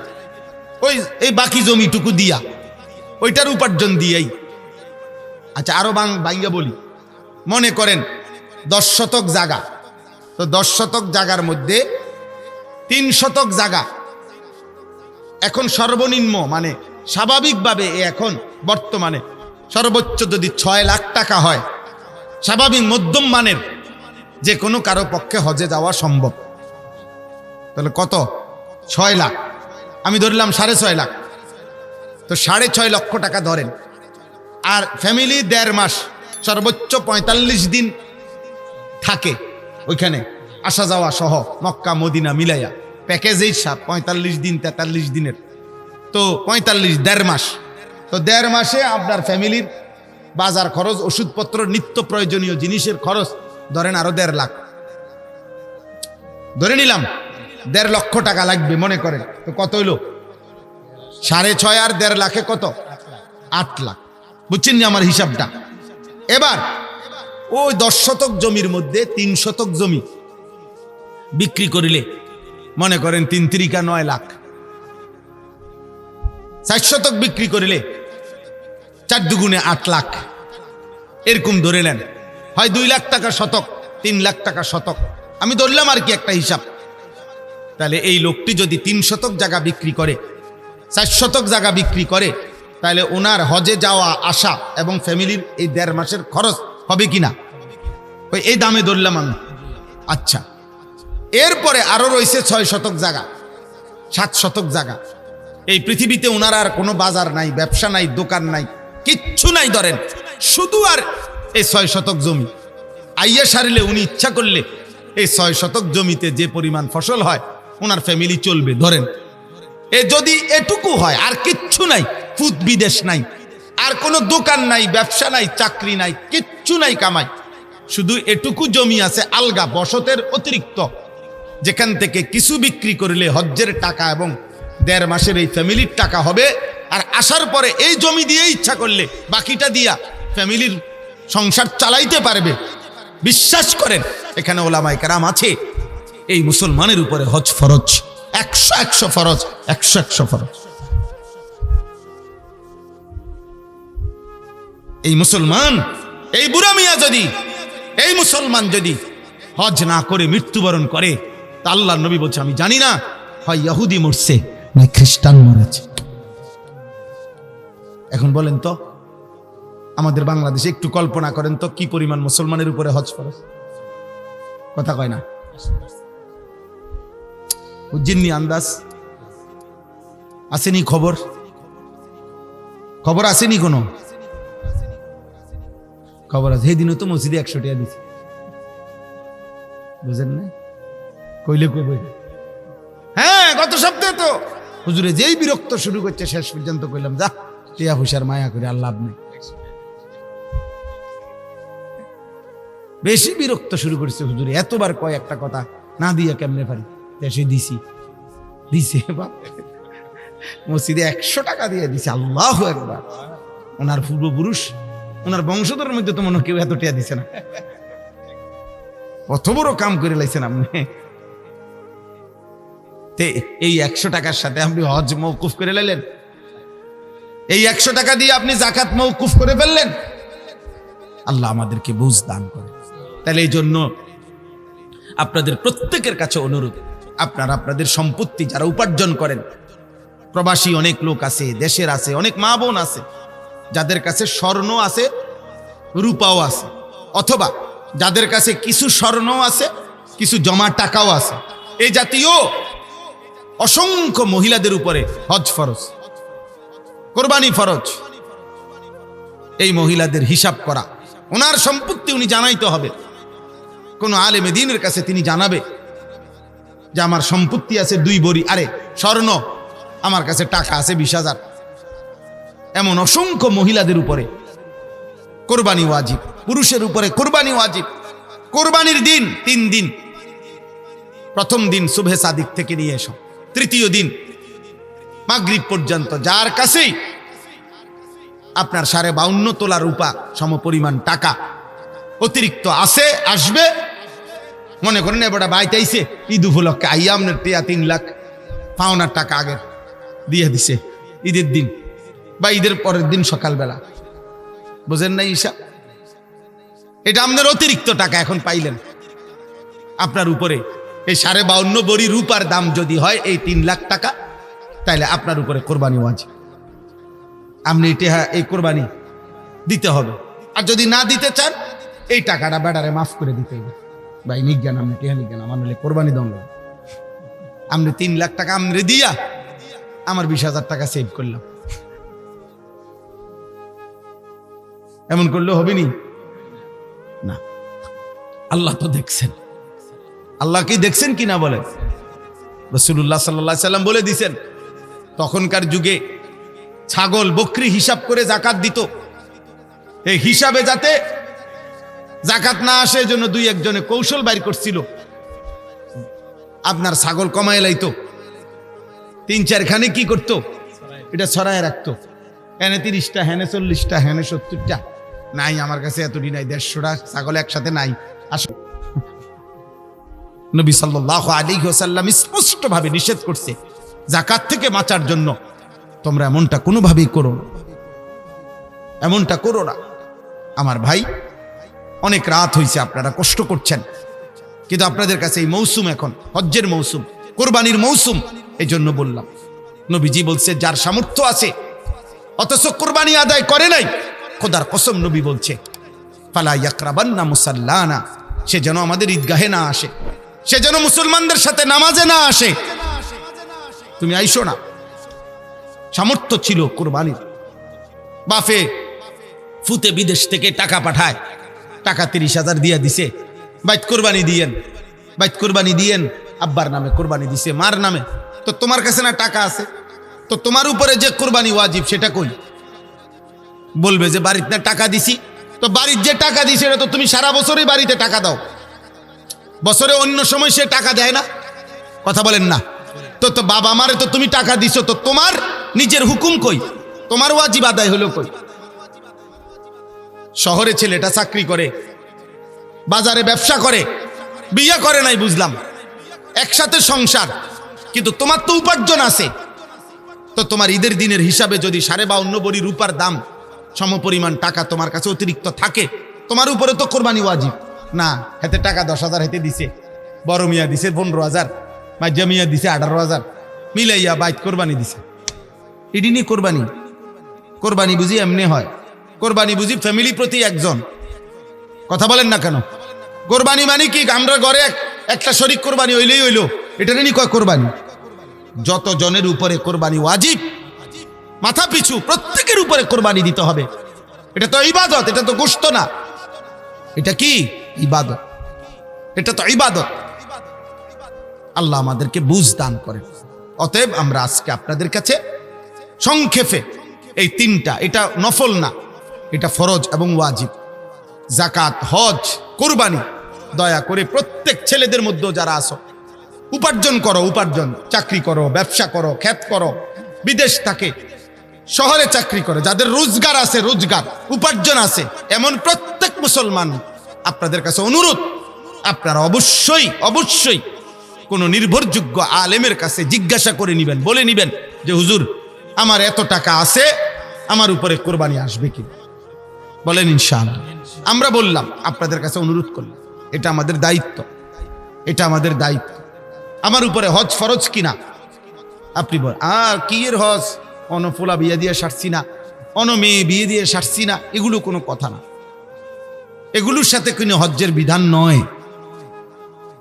এই বাকি জমিটুকু দিয়া, ওইটার উপার্জন দিয়েই। আচ্ছা, আরো বাঙ্গা বলি। মনে করেন 10 শতক জায়গা, তো 10 শতক জায়গার মধ্যে 3 শতক জায়গা এখন সর্বনিম্ন মানে স্বাভাবিকভাবে এখন বর্তমানে সর্বোচ্চ যদি 6 লাখ টাকা হয়, স্বাভাবিক মধ্যম মানের যে কোনো কারো পক্ষে হজে যাওয়া সম্ভব। তাহলে কত? 6 লাখ। আমি ধরলাম 6.5 লাখ, তো 6.5 লক্ষ টাকা ধরেন। আর ফ্যামিলি 1.5 মাস, সর্বোচ্চ 45 দিন থাকে ওইখানে, আসা যাওয়া সহ মক্কা মদিনা মিলাইয়া প্যাকেজেই 45 দিন 43 দিনের, তো 45 1.5 মাস। তো 1.5 মাসে আপনার ফ্যামিলির বাজার খরচ, ওষুধপত্র, নিত্য প্রয়োজনীয় জিনিসের খরচ ধরেন আরো 1.5 লাখ ধরে নিলাম, 1.5 লক্ষ টাকা লাগবে মনে করেন। তো কত হইল? 6.5 আর 1.5 লাখে কত? 8 লাখ। বুঝছেন না আমার হিসাবটা? এবার ওই 10 শতক জমির মধ্যে 3 শতক জমি বিক্রি করিলে মনে করেন 3 3 9 লাখ। 4 শতক বিক্রি করিলে 4 দুগুণে 8 লাখ, এরকম ধরে নেন। হয় 2 লাখ টাকা শতক, 3 লাখ টাকা শতক, আমি ধরলাম আর কি একটা হিসাব। তাহলে এই লোকটি যদি 3 শতক জায়গা বিক্রি করে, 4 শতক জায়গা বিক্রি করে, তাহলে ওনার হজে যাওয়া আসা এবং ফ্যামিলির এই 1.5 মাসের খরচ হবে কিনা? এই দামে ধরলাম আমি। আচ্ছা, এরপরে আরো রয়েছে 6 শতক জায়গা, 7 শতক জায়গা। এই পৃথিবীতে ওনার আর কোনো বাজার নাই, ব্যবসা নাই, দোকান নাই, কিচ্ছু নাই, ধরেন শুধু আর এই 6 শতক জমি। আইয়া সারিলে উনি ইচ্ছা করলে এই 6 শতক জমিতে যে পরিমাণ ফসল হয় ওনার ফ্যামিলি চলবে। ধরেন যদি এটুকু হয়, আর কিচ্ছু নাই, ফুট বিদেশ নাই, আর কোনো দোকান নাই, ব্যবসা নাই, চাকরি নাই, কিচ্ছু নাই কামাই, শুধু এটুকু জমি আছে আলগা বসতের অতিরিক্ত, যেখান থেকে কিছু বিক্রি করলে হজ্জের টাকা এবং 1.5 মাসের এই ফ্যামিলির টাকা হবে। আর আসার পরে এই জমি দিয়ে ইচ্ছা করলে বাকিটা দিয়া ফ্যামিলির সংসার চালাইতে পারবে। বিশ্বাস করেন, এখানে ওলামায়ে কেরাম আছে, এই মুসলমানের উপরে হজ ফরজ, 100 ফরজ, 100 ফরজ। এই মুসলমান, এই বুড়া মিয়া যদি, এই মুসলমান যদি হজ না করে মৃত্যুবরণ করে, তা আল্লাহর নবী বলছে আমি জানি না হয় ইহুদি মরছে না খ্রিস্টান মরেছে। এখন বলেন তো আমাদের বাংলাদেশে একটু কল্পনা করেন তো কি পরিমাণ মুসলমানের উপরে হজ ফরজ। কথা কয় না? বুঝছেননি? আন্দাজ আসেনি? খবর আসেনি? কোনো খবর আছে? সেই দিনও তো মসজিদে 100 টাকা দিচ্ছে, বুঝেন না? কইলে কই বই। হ্যাঁ, গত সপ্তাহে তো হুজুরে যেই বিরক্ত শুরু করছে, শেষ পর্যন্ত কইলাম যা টিয়া পয়সার মায়া করে আর লাভ নেই। বেশি বিরক্ত শুরু করেছে। হুজুর এতবার কয় একটা কথা না দিয়ে কেমনে পারি, দেশে দিছে বাপ, মসজিদে 100 টাকা দিয়ে দিছে। আল্লাহু আকবার। ওনার পূর্বপুরুষ, ওনার বংশধরের মধ্যে তো মনে হয় কেউ এত টাকা দিছে না। কত বড় কাম করে লাইছেন আপনি। এই 100 টাকার সাথে আপনি হজ মওকুফ করে লাইলেন, এই 100 টাকা দিয়ে আপনি যাকাত মওকুফ করে ফেললেন। আল্লাহ আমাদেরকে বুঝ দান করে। তাহলে এই জন্য আপনাদের প্রত্যেকের কাছে অনুরোধ, আপনারা আপনাদের সম্পত্তি যারা উপার্জন করেন, প্রবাসী অনেক লোক আছে, দেশের আছে, অনেক মা বোন আছে যাদের কাছে স্বর্ণ আছে, রূপাও আছে, অথবা যাদের কাছে কিছু স্বর্ণ আছে, কিছু জমা টাকাও আছে। এই জাতীয় অসংখ্য মহিলাদের উপরে হজ ফরজ, কোরবানি ফরজ। এই মহিলাদের হিসাব করা, ওনার সম্পত্তি উনি জানাইতে হবে। কোন আলেমে দ্বীনের কাছে তিনি জানাবে যে আমার সম্পত্তি আছে 2 ভরি, আরে স্বর্ণ, আমার কাছে টাকা আছে 20,000। এমন অসংখ্য মহিলাদের উপরে কোরবানি ওয়াজিব, পুরুষের উপরে কোরবানি ওয়াজিব। কোরবানির দিন 3 দিন, প্রথম দিন সুবহে সাদিক থেকে নিয়ে এসো, তৃতীয় দিন মাগরিব পর্যন্ত যার কাছেই আপনার 52.5 তোলা রূপা সমপরিমাণ টাকা অতিরিক্ত আছে, আসবে, মনে করেন এবার বাইতাইছে ঈদ উপলক্ষে আইয়া আপনার 3 লাখ পাওনার টাকা আগে দিয়ে দিছে ঈদের দিন বা ঈদের পরের দিন সকালবেলা, বুঝেন না ঈশা, এটা আপনার অতিরিক্ত টাকা এখন পাইলেন। আপনার উপরে এই 52.5 ভরি রূপার দাম যদি হয় এই 3 লাখ টাকা, তাইলে আপনার উপরে কোরবানি ওয়াজিব। আপনি এই কোরবানি দিতে হবে। আর যদি না দিতে চান, এই টাকাটা বেড়ারে মাফ করে দিতে হবে। ভাই নিজ্ঞান, আপনি টেহা নিজ্ঞান, আমার হলে কোরবানি দণ্ড। আপনি 3 লাখ টাকা আমরে দিয়া আমার 20,000 টাকা সেভ করলাম, এমন করলে হবে নি? না, আল্লাহ তো দেখছেন। আল্লাহ কি দেখছেন কিনা বলেন? রাসূলুল্লাহ সাল্লাল্লাহু আলাইহি সাল্লাম বলে দিয়েছেন, তখনকার যুগে ছাগল বকরি হিসাব করে যাকাত দিত। এই হিসাবে যাতে যাকাত না আসে, জন্য 2-1 জনে কৌশল বাইর করছিল। আপনার ছাগল কমায় লাইতো, 3-4 খানে কি করতো, এটা ছড়ায় রাখতো। হেনে 30টা, হেনে 40টা, হেনে 70টা। নাই, আমার কাছে এতটি নাই, 150টা ছাগল একসাথে নাই। আসো, নবী সাল্লাল্লাহু আলাইহি ওয়াসাল্লাম স্পষ্টভাবে নিষেধ করছে যাকাত থেকে বাঁচার জন্য। তোমরা এমনটা কোনোভাবেই করো না, এমনটা করো না। আমার ভাই, অনেক রাত হয়েছে, আপনারা কষ্ট করছেন, কিন্তু আপনাদের কাছে এই মৌসুম এখন হজ্জের মৌসুম, কোরবানির মৌসুম। এই জন্য বললাম, নবীজি বলছে যার সামর্থ্য আছে অথচ কোরবানি আদায় করে নাই, খোদার কসম নবী বলছে ফালা ইয়াকরাবান্না মুসাল্লানা, সে যেন আমাদের ঈদগাহে না আসে, সে যেন মুসলমানদের সাথে নামাজে না আসে। তুমি আইসো না। সামর্থ্য ছিল কোরবানির, বাফে ফুতে বিদেশ থেকে টাকা পাঠায়, টাকা 30,000 দিয়া দিছে, বাইত কোরবানি দিয়েন, বাইত কোরবানি দিয়েন, আব্বার নামে কোরবানি দিছে, মার নামে। তো তোমার কাছে না টাকা আছে, তো তোমার উপরে যে কোরবানি ওয়াজিব সেটা কই? বলবে যে বাড়িতে না টাকা দিছি। তো বাড়ির যে টাকা দিছে এটা তো তুমি সারা বছরই বাড়িতে টাকা দাও, বছরে অন্য সময় সে টাকা দেয় না, কথা বলেন না? তো বাবা মারে তো তুমি টাকা দিছো, তো তোমার নিজের হুকুম কই? তোমার ওয়াজিব আদায় হলো কই? শহরে ছেলেটা চাকরি করে, বাজারে ব্যবসা করে, বিয়ে করে নাই বুঝলাম, একসাথে সংসার, কিন্তু তোমার তো উপার্জন আছে। তো তোমার ঈদের দিনের হিসাবে যদি 52.5 ভরি রূপার দাম সমপরিমাণ টাকা তোমার কাছে অতিরিক্ত থাকে, তোমার উপরে তো কোরবানি ওয়াজিব না। হাতে টাকা 10,000 হাতে দিছে, বড় মিয়া দিছে 15,000, মাঝা মিয়া দিছে 18,000, মিলাইয়া বাইত কোরবানি দিছে। এটি নিয়ে কোরবানি, কোরবানি বুঝি এমনি হয়? কোরবানি বুঝি ফ্যামিলি প্রতি একজন, কথা বলেন না কেন? কোরবানি মানে কি আমরা ঘরে একটা শরীক কোরবানি হইলেই হইলো, এটা নিয়ে কয় কোরবানি? যত জনের উপরে কোরবানি ওয়াজিব, মাথা পিছু প্রত্যেকের উপরে কোরবানি দিতে হবে। এটা তো ইবাদত, এটা তো গোশত না, এটা কি ইবাদত, এটা তো ইবাদত। আল্লাহ আমাদেরকে বুঝ দান করেন। অতএব আমরা আজকে আপনাদের কাছে সংক্ষেপে এই 3টা, এটা নফল না, এটা ফরজ এবং ওয়াজিব। জাকাত, হজ, কুরবানি, দয়া করে প্রত্যেক ছেলেদের মধ্যে যারা আছো, উপার্জন করো, উপার্জন, চাকরি করো, ব্যবসা করো, ক্ষেত করো, বিদেশ থাকে, শহরে চাকরি করে, যাদের রোজগার আছে, রোজগার উপার্জন আছে, এমন প্রত্যেক মুসলমান আপনাদের কাছে অনুরোধ, আপনারা অবশ্যই অবশ্যই কোনো নির্ভরযোগ্য আলেমের কাছে জিজ্ঞাসা করে নিবেন, বলে নিবেন যে হুজুর আমার এত টাকা আছে, আমার উপরে কোরবানি আসবে কি? বলেন ইনশাআল্লাহ। আমরা বললাম, আপনাদের কাছে অনুরোধ করলাম, এটা আমাদের দায়িত্ব, এটা আমাদের দায়িত্ব। আমার উপরে হজ ফরজ কিনা আপনি বল, আর কি এর হজ, অনফুলা বিয়ে দিয়ে সারছি না, মেয়ে বিয়ে দিয়ে সারছি না, এগুলো কোনো কথা না, এগুলোর সাথে কোনো হজ্জের বিধান নয়।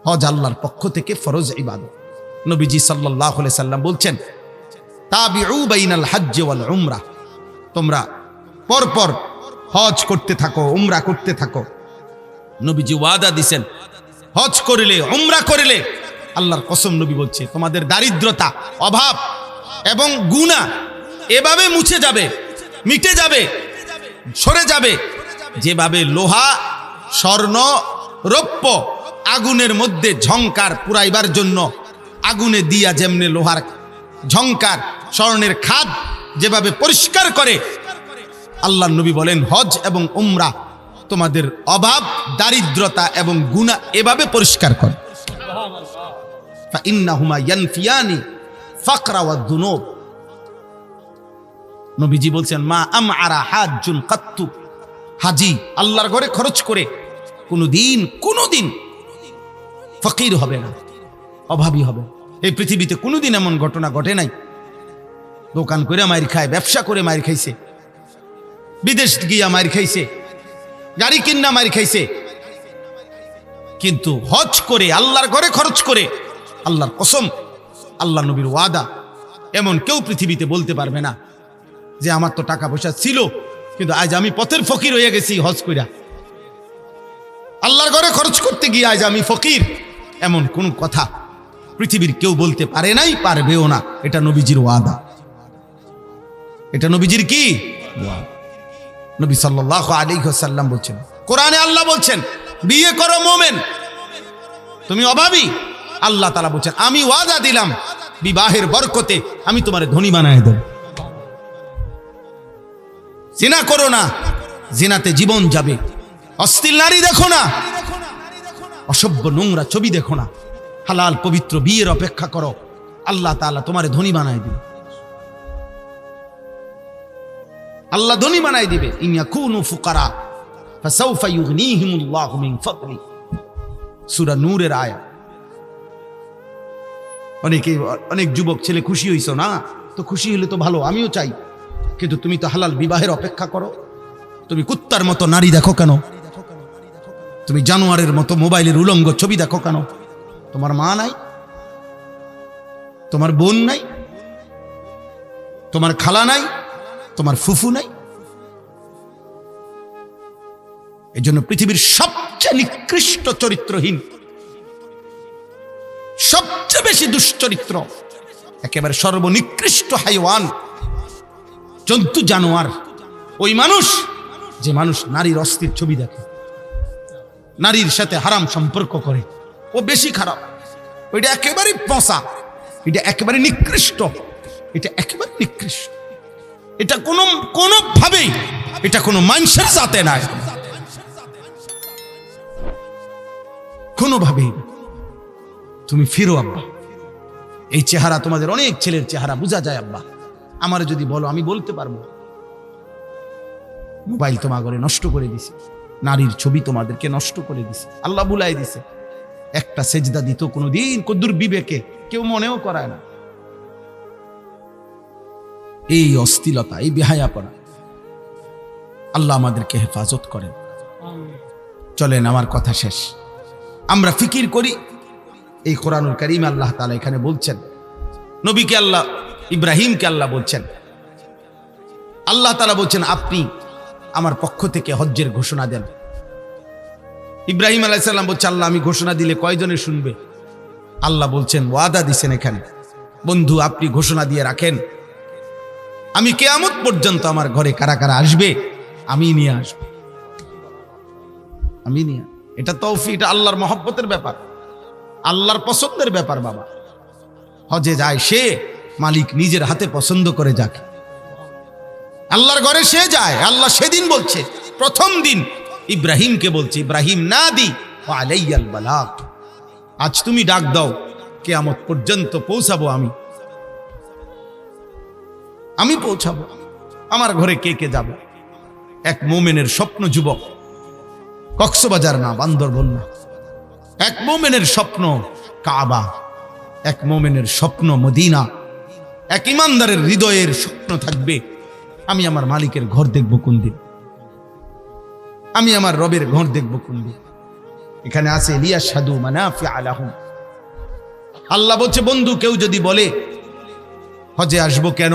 হজ আল্লাহর পক্ষ থেকে ফরজ ইবাদত। নবীজি সাল্লাল্লাহু আলাইহি সাল্লাম বলছেন, তাবিউ বাইনাল হজ্জ ওয়াল উমরাহ, তোমরা পরপর হজ করতে থাকো, উমরা করতে থাকো। নবীজি ওয়াদা দিছেন, হজ করিলে, উমরা করিলে, আল্লাহর কসম নবী বলছে, তোমাদের দারিদ্রতা, অভাব এবং গুনাহ এভাবে মুছে যাবে, মিটে যাবে, সরে যাবে, যেভাবে লোহা, স্বর্ণ, রৌপ্য আগুনের মধ্যে ঝংকার পুরাইবার জন্য আগুনে দিয়া যেমনে লোহার ঝংকার, স্বর্ণের খাদ যেভাবে পরিষ্কার করে, আল্লাহ নবী বলেন হজ এবং উমরা তোমাদের অভাব, দারিদ্রতা এবং গুনাহ এভাবে পরিষ্কার করে। ফাইন্নাহুমা ইয়ানফিয়ানি ফাকরা ওয়াদ দুনুব। নবীজি বলছেন, মা আমআরা হাজ্জুন কাত্তু, হাজি আল্লাহর ঘরে খরচ করে কোনোদিন ফকির হবে না, অভাবী হবে। এই পৃথিবীতে কোনোদিন এমন ঘটনা ঘটে নাই, দোকান করে মাইর খায়, ব্যবসা করে মাইর খাইছে, বিদেশ গিয়া মাইর খাইছে, গাড়ি কিন্না মাইর খাইছে, কিন্তু হজ করে, আল্লাহর ঘরে খরচ করে, আল্লাহর কসম, আল্লাহ নবীর ওয়াদা, এমন কেউ পৃথিবীতে বলতে পারবে না যে আমার তো টাকা পয়সা ছিল কিন্তু আজ আমি পথের ফকির হয়ে গেছি হজ কইরা, আল্লাহর ঘরে খরচ করতে গিয়ে আজ আমি ফকির, এমন কোন কথা পৃথিবীর কেউ বলতে পারে নাই, পারবেও না। এটা নবীজির ওয়াদা, এটা নবীজির কি ওয়াদা। নবী সাল্লাল্লাহু আলাইহি ওয়াসাল্লাম বলছেন, কোরআনে আল্লাহ বলছেন, বিয়ে করো মুমিন, তুমি অভাবী, আল্লাহ তাআলা বলছেন আমি ওয়াদা দিলাম বিবাহের বরকতে আমি তোমারে ধনী বানায় দেব। জিনা করো না, জিনাতে জীবন যাবে। অশ্লীল নারী দেখো না, অসভ্য নোংরা ছবি দেখো না, হালাল পবিত্র বিয়ের অপেক্ষা করো, আল্লাহ তাআলা তোমারে ধনী বানায় দিবে, আল্লাহ ধনী বানায় দিবে। ইন ইয়াকুনু ফুকারা ফাসাউফা ইউগনিহিমুল্লাহু মিন ফাদলি, সূরা নূরের আয়াত। অনেক যুবক ছেলে খুশি হইছো না, তো খুশি হলে তো ভালো, আমিও চাই, কিন্তু তুমি তো হালাল বিবাহের অপেক্ষা করো। তুমি কুত্তার মতো নারী দেখো কেন? তুমি জানোয়ারের মতো মোবাইলের উলঙ্গ ছবি দেখো কেন? তোমার মা নাই, তোমার বোন নাই, তোমার খালা নাই, তোমার ফুফু নাই? এই জন্য পৃথিবীর সবচেয়ে নিকৃষ্ট চরিত্রহীন, সবচেয়ে বেশি দুশ্চরিত্র, একেবারে সর্বনিকৃষ্ট হাইওয়ান, জন্তু, জানোয়ার ওই মানুষ যে মানুষ নারীর অস্থির ছবি দেখে, নারীর সাথে হারাম সম্পর্ক করে, ও বেশি খারাপ। ওইটা একেবারে পচা, এটা একেবারে নিকৃষ্ট, এটা একেবারে নিকৃষ্ট। এটা কোনোভাবেই এটা কোনো মানুষের সাথে নাই, কোনোভাবেই। তুমি ফিরো আব্বা, এই চেহারা তোমাদের অনেক ছেলের চেহারা বোঝা যায় আব্বা, আমার যদি বলো আমি বলতে পারবো। মোবাইল তোমার ঘরে নষ্ট করে দিছে, নারীর ছবি তোমাদেরকে নষ্ট করে দিছে, আল্লাহ বুলাই দিছে। একটা সেজদা দিত কোনোদিন কদ্দুর বিবেকে কেউ মনেও করায় না। এই অস্থিলতা, এই বেহায়াপনা, আল্লাহ আমাদেরকে হেফাজত করেন। চলেন, আমার কথা শেষ। আমরা ফিকির করি, এই কোরআনুল কারীম আল্লাহ তাআলা এখানে বলছেন, নবীকে আল্লাহ, ইব্রাহিমকে আল্লাহ বলছেন, আল্লাহ তাআলা বলছেন আপনি আমার পক্ষ থেকে হজ্জের ঘোষণা দেন। ইব্রাহিম আলাইহিস সালাম বলছে, আল্লাহ আমি ঘোষণা দিলে কয়জনে শুনবে? আল্লাহ বলছেন, ওয়াদা দিছেন এখানে, বন্ধু আপনি ঘোষণা দিয়ে রাখেন, আমি কিয়ামত পর্যন্ত আমার ঘরে কারা কারা আসবে আমি নিয়ে আসবো। আমি নিয়ে, এটা তৌফিক, এটা আল্লাহর মহব্বতের ব্যাপার, আল্লাহর পছন্দের ব্যাপার। বাবা হজে যায় সে মালিক নিজের হাতে পছন্দ করে যাকে, আল্লাহর ঘরে সে যায়। আল্লাহ সেদিন বলছে, প্রথম দিন ইব্রাহিমকে বলছে, ইব্রাহিম নাদি ওয়া আলাইয়াল বালাগ, আজ তুমি ডাক দাও, কিয়ামত পর্যন্ত পৌঁছাবো আমি পৌঁছাবো। আমার ঘরে কে কে যাবে? এক মোমেনের স্বপ্ন যুবক, কক্সবাজার না, বান্দরবন না, এক মোমেনের স্বপ্ন কাবা, এক মোমেনের স্বপ্ন মদিনা, এক ইমানদারের হৃদয়ের স্বপ্ন থাকবে, আমি আমার মালিকের ঘর দেখব কোন দিন, আমি আমার রবের ঘর দেখব কোন দিন। এখানে আছে লিয়াশহাদু মানাফিআ লাহুম। আল্লাহ বলছে, বন্ধু কেউ যদি বলে হজে আসবো, কেন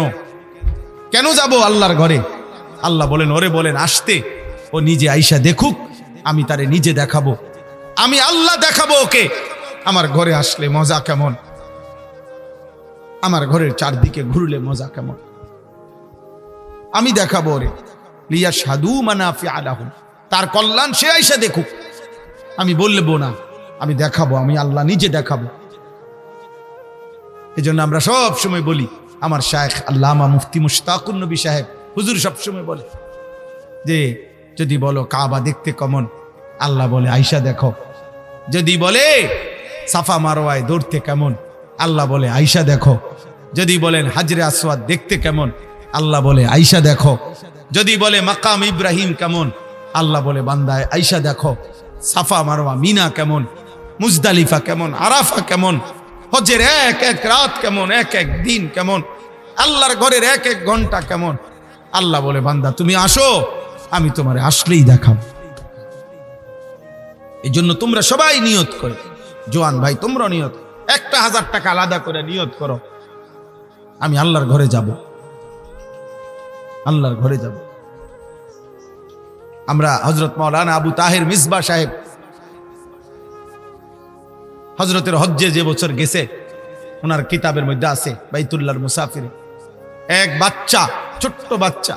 যাব আল্লাহর ঘরে, আল্লাহ বলেন, ওরে বলেন আসতে, ও নিজে আইসা দেখুক, আমি তারে নিজে দেখাবো, আমি আল্লাহ দেখাবো ওকে আমার ঘরে আসলে মজা কেমন, আমার ঘরের চারদিকে ঘুরলে মজা কেমন, আমি দেখাবো ওরে। লিয়াশহাদু মানাফিআ লাহুম, তার কল্যাণ সে আইসা দেখুক, আমি বলবো না, আমি দেখাবো, আমি আল্লাহ নিজে দেখাবো। এই জন্য আমরা সব সময় বলি, আমার শায়েখ আল্লামা মুফতি মুশতাকুন নবী সাহেব হুজুর সবসময় বলে যে যদি বলো কাবা দেখতে কেমন, আল্লাহ বলে আইসা দেখো। যদি বলে সাফা মারওয়ায় দৌড়তে কেমন, আল্লাহ বলে আইসা দেখো। যদি বলেন হাজরে আসওয়াদ দেখতে কেমন, আল্লাহ বলে আইসা দেখো। যদি বলে মাকাম ইব্রাহিম কেমন, আল্লাহ বলে বান্দায় আইসা দেখো। সাফা মারওয়া মিনা কেমন, মুজদালিফা কেমন, আরাফা কেমন, হজের এক এক রাত কেমন, এক এক দিন কেমন, আল্লাহর ঘরের এক এক ঘন্টা কেমন, আল্লাহ বলে বান্দা তুমি আসো, আমি তোমারে আসলেই দেখাবো। এই জন্য তোমরা সবাই নিয়ত করো, জোয়ান ভাই তোমরা নিয়ত, 1000 টাকা আলাদা করে নিয়ত করো, আমি আল্লাহর ঘরে যাব, আল্লাহর ঘরে যাব। আমরা হযরত মাওলানা আবু তাহের মিসবাহ সাহেব হযরতের হজ্জে যে বছর গেছে, ওনার কিতাবের মধ্যে আছে বাইতুল্লাহর মুসাফিরে, এক বাচ্চা, ছোট্ট বাচ্চা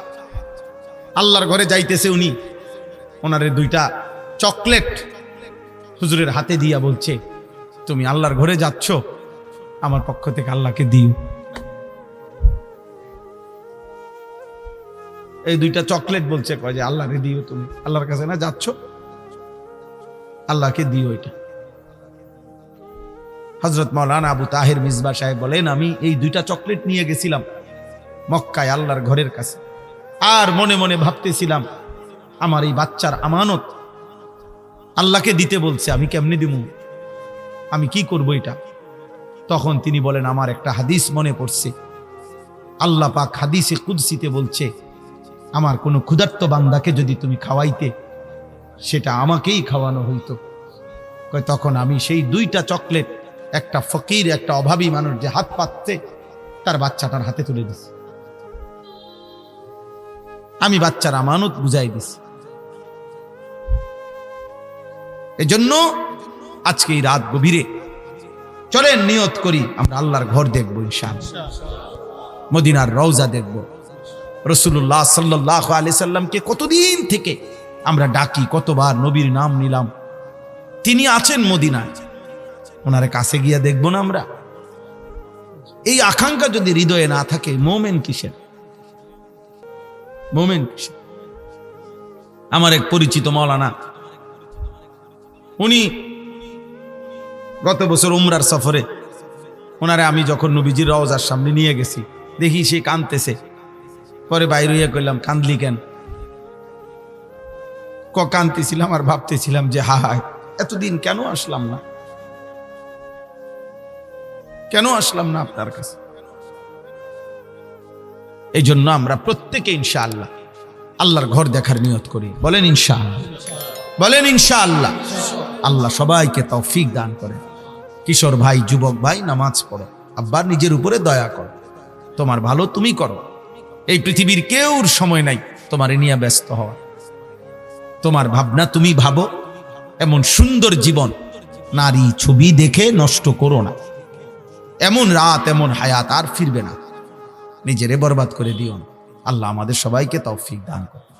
আল্লাহর ঘরে যাইতেছে, উনি ওনারে 2টা চকলেট হুজুরের হাতে দিয়া বলছে, তুমি আল্লাহর ঘরে যাচ্ছ, আমার পক্ষ থেকে আল্লাহকে দিও। এই 2টা চকলেট বলছে, কয় যে আল্লাহরে দিও, তুমি আল্লাহর কাছে না যাচ্ছ, আল্লাহকে দিও এটা। হযরত মাওলানা আবু তাহের মিসবাহ সাহেব বলেন, আমি এই 2টা চকলেট নিয়ে গেছিলাম মক্কায় আল্লাহর ঘরের কাছে, আর মনে মনে ভাবতেছিলাম আমার এই বাচ্চার আমানত আল্লাহকে দিতে বলছে, আমি কেমনে দিব, আমি কি করব এটা। তখন তিনি বলেন, আমার একটা হাদিস মনে পড়ছে, আল্লাহ পাক হাদিসে কুদসিতে বলছে, আমার কোনো ক্ষুধার্ত বান্দাকে যদি তুমি খাওয়াইতে, সেটা আমাকেই খাওয়ানো হইতো। তখন আমি সেই 2টা চকলেট একটা ফকির, একটা অভাবী মানুষ যে হাত পাচ্ছে, তার বাচ্চাটার হাতে তুলে দিছি, আমি বাচ্চার আমানত বুঝাই দিছি। এজন্য আজকে এই রাত গভীরে চলেন নিয়ত করি, আমরা আল্লাহর ঘর দেখবো ইনশাআল্লাহ, মদিনার রওজা দেখব। রাসূলুল্লাহ সাল্লাল্লাহু আলাইহি সাল্লামকে কতদিন থেকে আমরা ডাকি, কতবার নবীর নাম নিলাম, তিনি আছেন মদিনায়, ওনার কাছে গিয়া দেখবো না আমরা? এই আকাঙ্ক্ষা যদি হৃদয়ে না থাকে, মোমেন কিসের, মোমেন কিসের? আমার এক পরিচিত মাওলানা, উনি গত বছর উমরার সফরে, ওনারে আমি যখন নবীজির রওজার সামনে নিয়ে গেছি, দেখি সে কাঁদতেছে। পরে বাইরে হইয়া কইলাম, কাঁদলি কেন? কাঁদতেছিলাম আর ভাবতেছিলাম যে হায়, এতদিন কেন আসলাম না, কেন আসলাম না আপনার কাছে। এই জন্য আমরা প্রত্যেকে ইনশাআল্লাহ আল্লাহর ঘর দেখার নিয়ত করি। বলেন ইনশাআল্লাহ, বলেন ইনশাআল্লাহ। আল্লাহ সবাইকে তৌফিক দান করেন। কিশোর ভাই, যুবক ভাই, নামাজ পড়ো, আব্বার নিজের উপরে দয়া করো, তোমার ভালো তুমি করো। এই পৃথিবীর কেউর সময় নাই তোমার নিয়ে ব্যস্ত হওয়া, তোমার ভাবনা তুমি ভাবো। এমন সুন্দর জীবন নারী ছবি দেখে নষ্ট করো না, এমন রাত, এমন হায়াত আর ফিরবে না, নিজেরে বরবাদ করে দিও না। আল্লাহ আমাদের সবাইকে তৌফিক দান করুন।